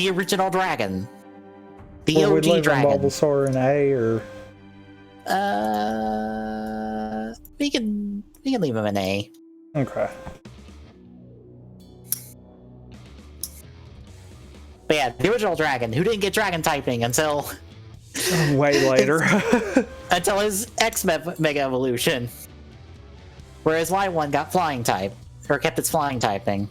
original dragon, the OG dragon. Bulbasaur in A, or we can leave him an A. Okay. But yeah, the original dragon, who didn't get dragon typing until way later. until his X Mega Evolution. Whereas Y1 got flying type, or kept its flying typing.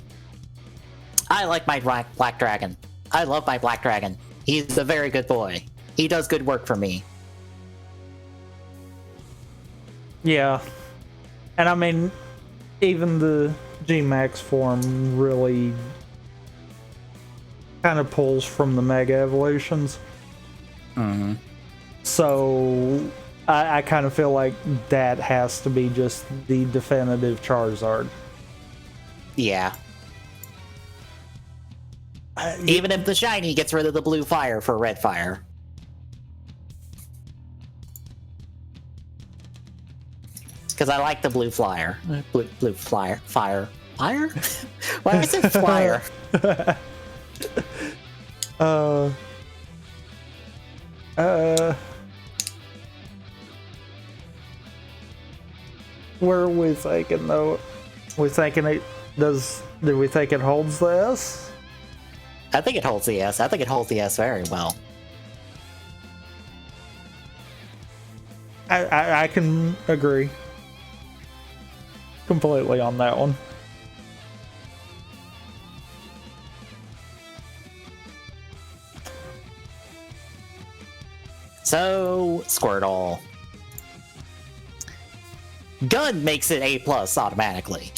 I like my Black Dragon. I love my Black Dragon. He's a very good boy. He does good work for me. Yeah. And I mean, even the G-Max form really kind of pulls from the Mega Evolutions. So I kind of feel like that has to be just the definitive Charizard. Yeah. Even if the shiny gets rid of the blue fire for red fire. Because I like the blue flyer. Blue flyer. Fire? Why did I say flyer? Where are we thinking though? We thinking it does? Do we think it holds the S? I think it holds the S. I think it holds the S very well. I can agree completely on that one. So, Squirtle. Gun makes it A+ automatically.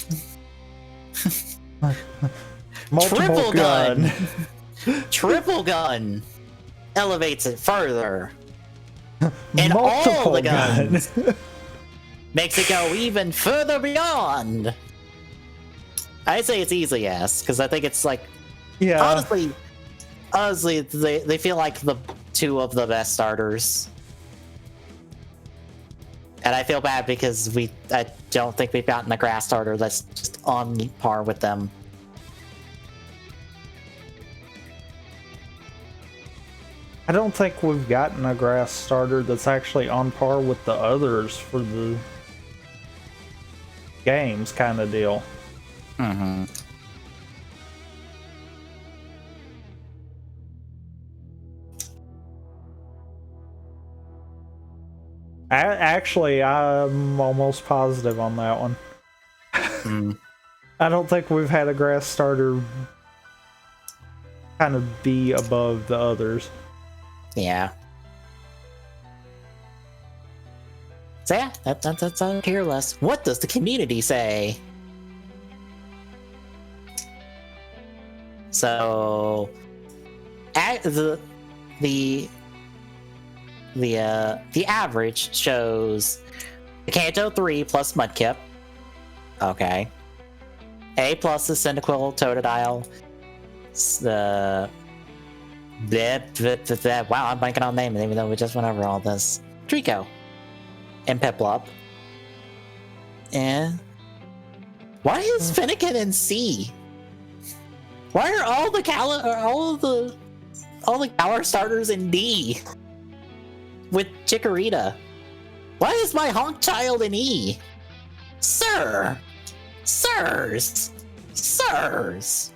Multiple Triple gun. Triple gun elevates it further. And Multiple all the gun. guns makes it go even further beyond. I'd say it's easy S, because I think it's like, Yeah. honestly, they feel like the two of the best starters. And I feel bad because I don't think we've gotten a grass starter that's just on par with them. I don't think we've gotten a grass starter that's actually on par with the others for the games kind of deal. Mm-hmm. Actually, I'm almost positive on that one. Mm. I don't think we've had a grass starter kind of be above the others. Yeah. So yeah, that's on tier list. What does the community say? So, the average shows the Kanto 3 plus Mudkip. Okay. A+ is Cyndaquil, Totodile. Wow, I'm blanking on names even though we just went over all this. Trico. And Piplup. And why is Finnegan in C? Why are all the Galar starters in D? With Chikorita. Why is my Honk Child in E? Sir! Sirs! Sirs!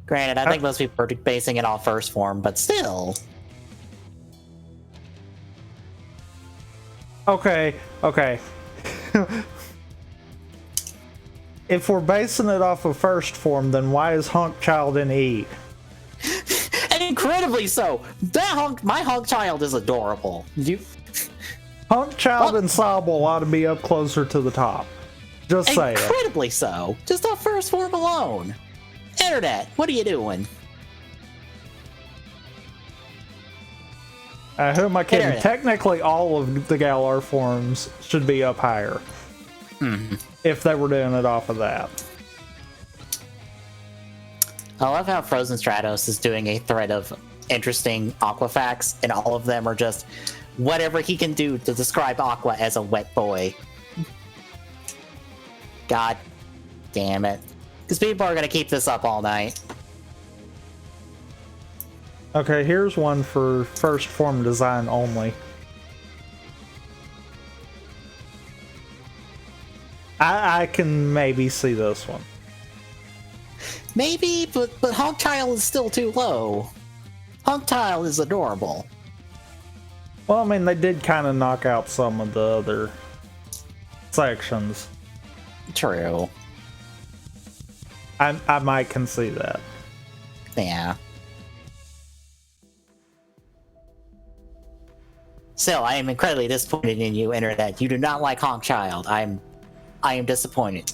Granted, I think most people are basing it off first form, but still. Okay. If we're basing it off of first form, then why is Honk Child in E? And incredibly so. My Honk Child is adorable. Honk Child and Sobble ought to be up closer to the top. Just saying. Incredibly so. Just off first form alone. Internet, what are you doing? Who am I kidding? Internet. Technically, all of the Galar forms should be up higher. If they were doing it off of that. I love how Frozen Stratos is doing a thread of interesting Aqua facts, and all of them are just whatever he can do to describe Aqua as a wet boy. God damn it. Because people are going to keep this up all night. Okay, here's one for first form design only. I can maybe see this one. Maybe, but Honk Child is still too low. Honk Child is adorable. Well, I mean, they did kind of knock out some of the other sections. True. I might can see that. Yeah. Still, I am incredibly disappointed in you, Internet. You do not like Honk Child. I am disappointed.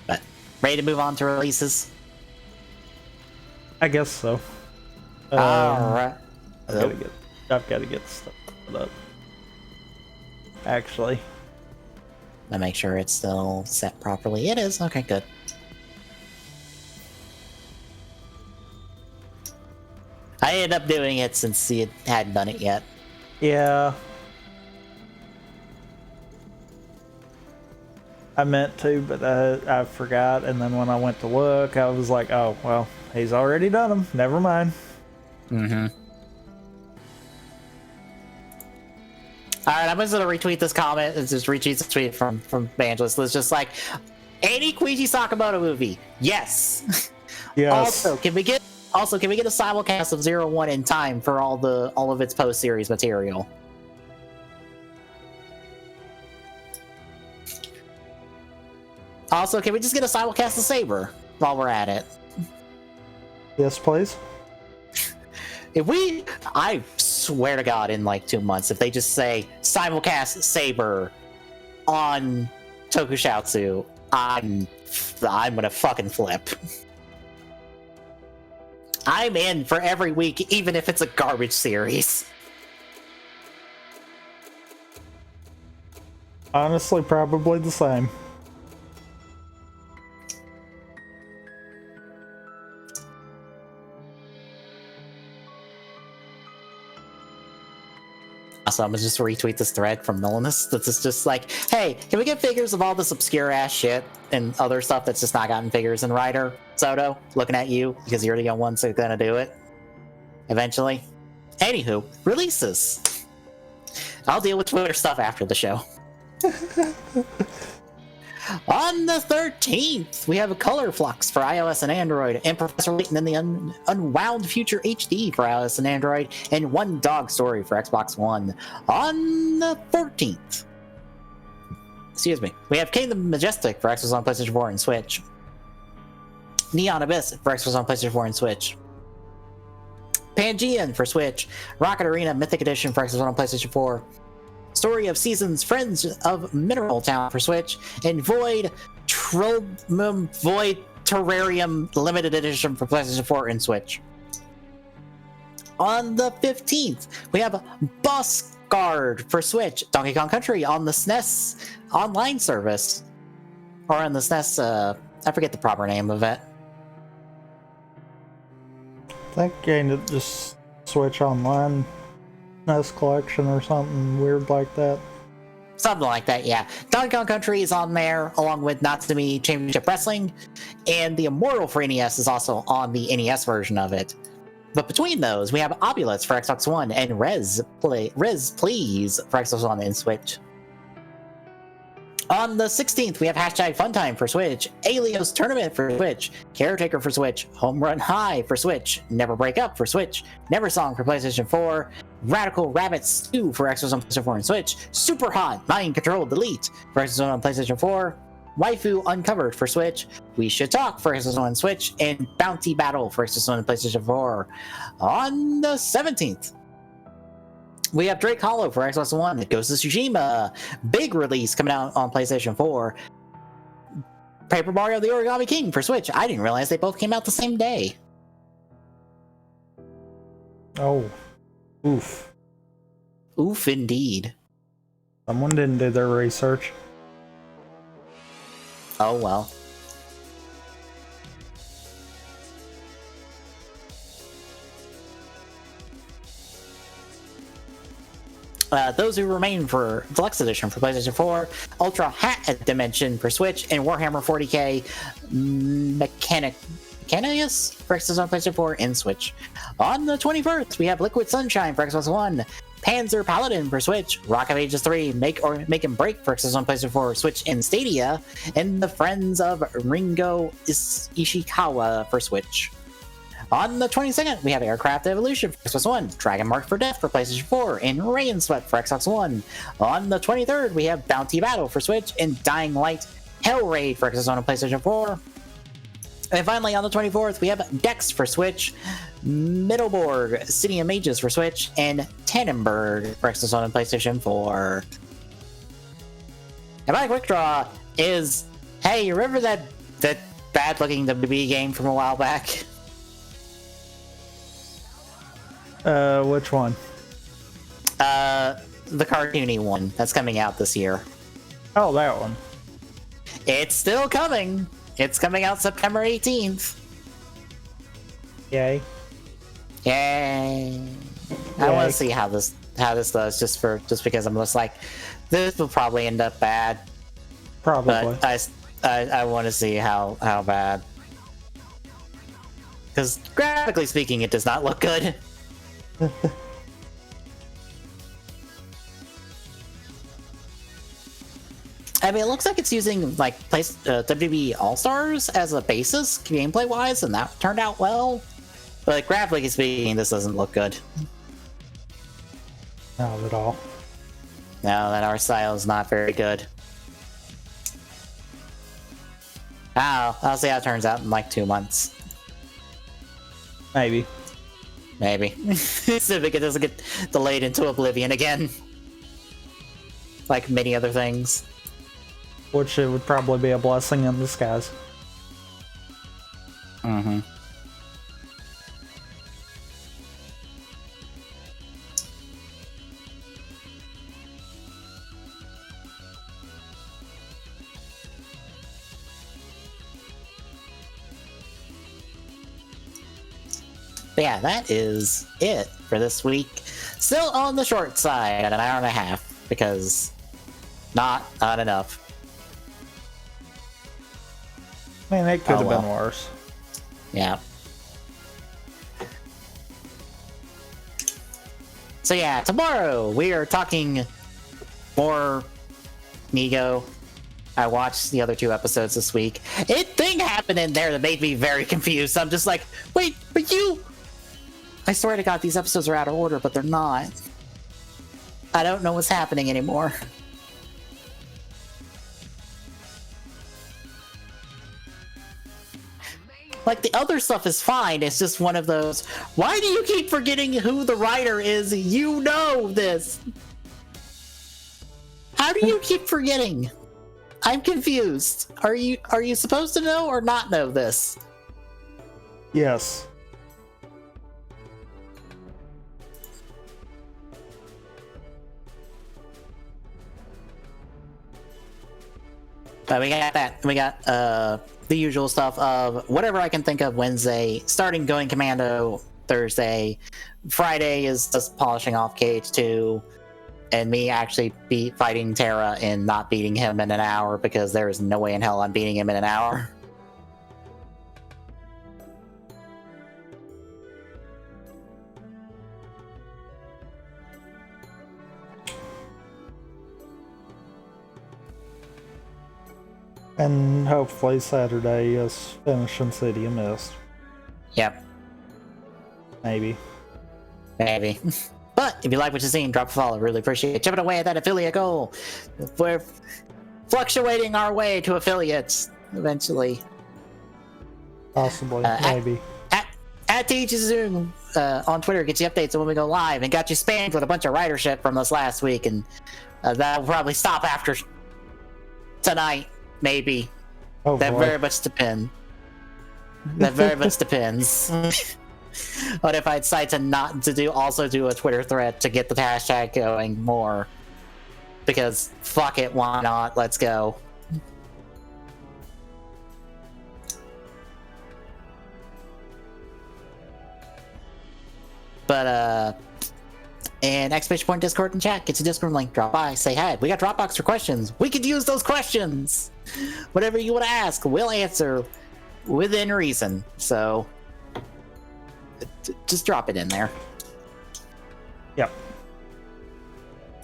But ready to move on to releases? I guess so. Alright. I've got to get stuff put up. Actually. Let me make sure it's still set properly. It is. Okay, good. I ended up doing it since he hadn't done it yet. Yeah. I meant to, but I forgot. And then when I went to look, I was like, oh, well, he's already done them. Never mind. Mm-hmm. All right, I'm just gonna retweet this comment and just retweet this tweet from Evangelist. It's just like, any Koichi Sakamoto movie? Yes. Yes. Also, can we get a simulcast of 01 in time for all of its post-series material? Also, can we just get a simulcast of Saber while we're at it? Yes, please. I swear to God, in like 2 months, if they just say simulcast Saber on Tokusatsu, I'm gonna fucking flip. I'm in for every week, even if it's a garbage series. Honestly, probably the same. So I'm gonna just retweet this thread from Milanus that's just like, hey, can we get figures of all this obscure ass shit and other stuff that's just not gotten figures in Rider? Soto, looking at you because you're the only ones who are gonna do it eventually. Anywho, releases. I'll deal with Twitter stuff after the show. On the 13th, we have a Color Flux for iOS and Android, and Professor Layton in the Unwound Future HD for iOS and Android, and One Dog Story for Xbox One. On the 14th, we have King the Majestic for Xbox One, PlayStation 4, and Switch. Neon Abyss for Xbox One, PlayStation 4, and Switch. Pangean for Switch. Rocket Arena Mythic Edition for Xbox One, PlayStation 4. Story of Seasons, Friends of Mineral Town for Switch, and Void Terrarium Limited Edition for PlayStation 4 and Switch. On the 15th, we have Boss Guard for Switch, Donkey Kong Country on the SNES online service. Or on the SNES, I forget the proper name of it. I think you just Switch Online SNES Collection or something weird like that. Something like that, yeah. Donkey Kong Country is on there, along with Natsumi Championship Wrestling, and the Immortal for NES is also on the NES version of it. But between those, we have Obulets for Xbox One and Rez Please for Xbox One and Switch. On the 16th, we have Hashtag Funtime for Switch, Alios Tournament for Switch, Caretaker for Switch, Home Run High for Switch, Never Break Up for Switch, Never Song for PlayStation 4, Radical Rabbit Stew for Xbox One, PlayStation 4, and Switch, Super Hot Mind Control Delete for Xbox One, PlayStation 4, Waifu Uncovered for Switch, We Should Talk for Xbox One and Switch, and Bounty Battle for Xbox One and PlayStation 4. On the 17th, we have Drake Hollow for Xbox One, Ghost of Tsushima, big release coming out on PlayStation 4, Paper Mario the Origami King for Switch. I didn't realize they both came out the same day. Oh, oof. Oof, indeed. Someone didn't do their research. Oh well. Those who remain for Deluxe Edition for PlayStation 4, Ultra Hat Dimension for Switch, and Warhammer 40k Mechanius for Xbox One, PlayStation 4, and Switch. On the 21st, we have Liquid Sunshine for Xbox One, Panzer Paladin for Switch, Rock of Ages 3, Make and Break for Xbox One, PlayStation 4, Switch, and Stadia, and the Friends of Ringo Ishikawa for Switch. On the 22nd, we have Aircraft Evolution for Xbox One, Dragon Mark for Death for PlayStation 4, and Rain Sweat for Xbox One. On the 23rd, we have Bounty Battle for Switch, and Dying Light Hell Raid for Xbox One and PlayStation 4. And finally, on the 24th, we have Dex for Switch, Middleborg City of Mages for Switch, and Tannenberg for Xbox One and PlayStation 4. And my quick draw is, hey, you remember that bad-looking WWE game from a while back? Which one? The cartoony one that's coming out this year. Oh, that one. It's still coming. It's coming out September 18th. Yay. Yay. I want to see how this does just because I'm just like, this will probably end up bad. Probably. But I want to see how bad. Because graphically speaking, it does not look good. I mean, it looks like it's using like WWE All Stars as a basis, gameplay wise, and that turned out well. But graphically speaking, this doesn't look good. Not at all. No, that art style is not very good. I'll see how it turns out in like 2 months. Maybe. Maybe. So if it doesn't get delayed into oblivion again. Like many other things. Which it would probably be a blessing in disguise. Mm-hmm. But yeah, that is it for this week. Still on the short side at an hour and a half, because not enough. I mean, it could have been worse. Yeah. So yeah, tomorrow we are talking more Nego. I watched the other 2 episodes this week. Thing happened in there that made me very confused. I'm just like, wait, but you... I swear to God, these episodes are out of order, but they're not. I don't know what's happening anymore. Like, the other stuff is fine. It's just one of those, why do you keep forgetting who the writer is? You know this. How do you keep forgetting? I'm confused. Are you supposed to know or not know this? Yes. But we got that. We got the usual stuff of whatever I can think of Wednesday, starting Going Commando Thursday. Friday is just polishing off KH2, and me actually fighting Terra and not beating him in an hour, because there is no way in hell I'm beating him in an hour. And hopefully Saturday is finishing City of Mist. Yep. Maybe. But if you like what you're seeing, drop a follow. Really appreciate it. Chipping away at that affiliate goal. We're fluctuating our way to affiliates eventually. Possibly. Maybe. At THZoom on Twitter gets you updates on when we go live, and got you spammed with a bunch of writer shit from us last week, and that'll probably stop after tonight. Maybe. That very much depends. That very much depends. But if I decide to also do a Twitter thread to get the hashtag going more, because fuck it, why not? Let's go. But and exclamation point Discord and chat, get your Discord link, drop by, say hi. We got Dropbox for questions. We could use those questions. Whatever you want to ask, we'll answer within reason. So just drop it in there. Yep.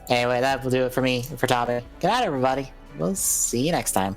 Anyway, that will do it for me, for Tommy. Good night, everybody. We'll see you next time.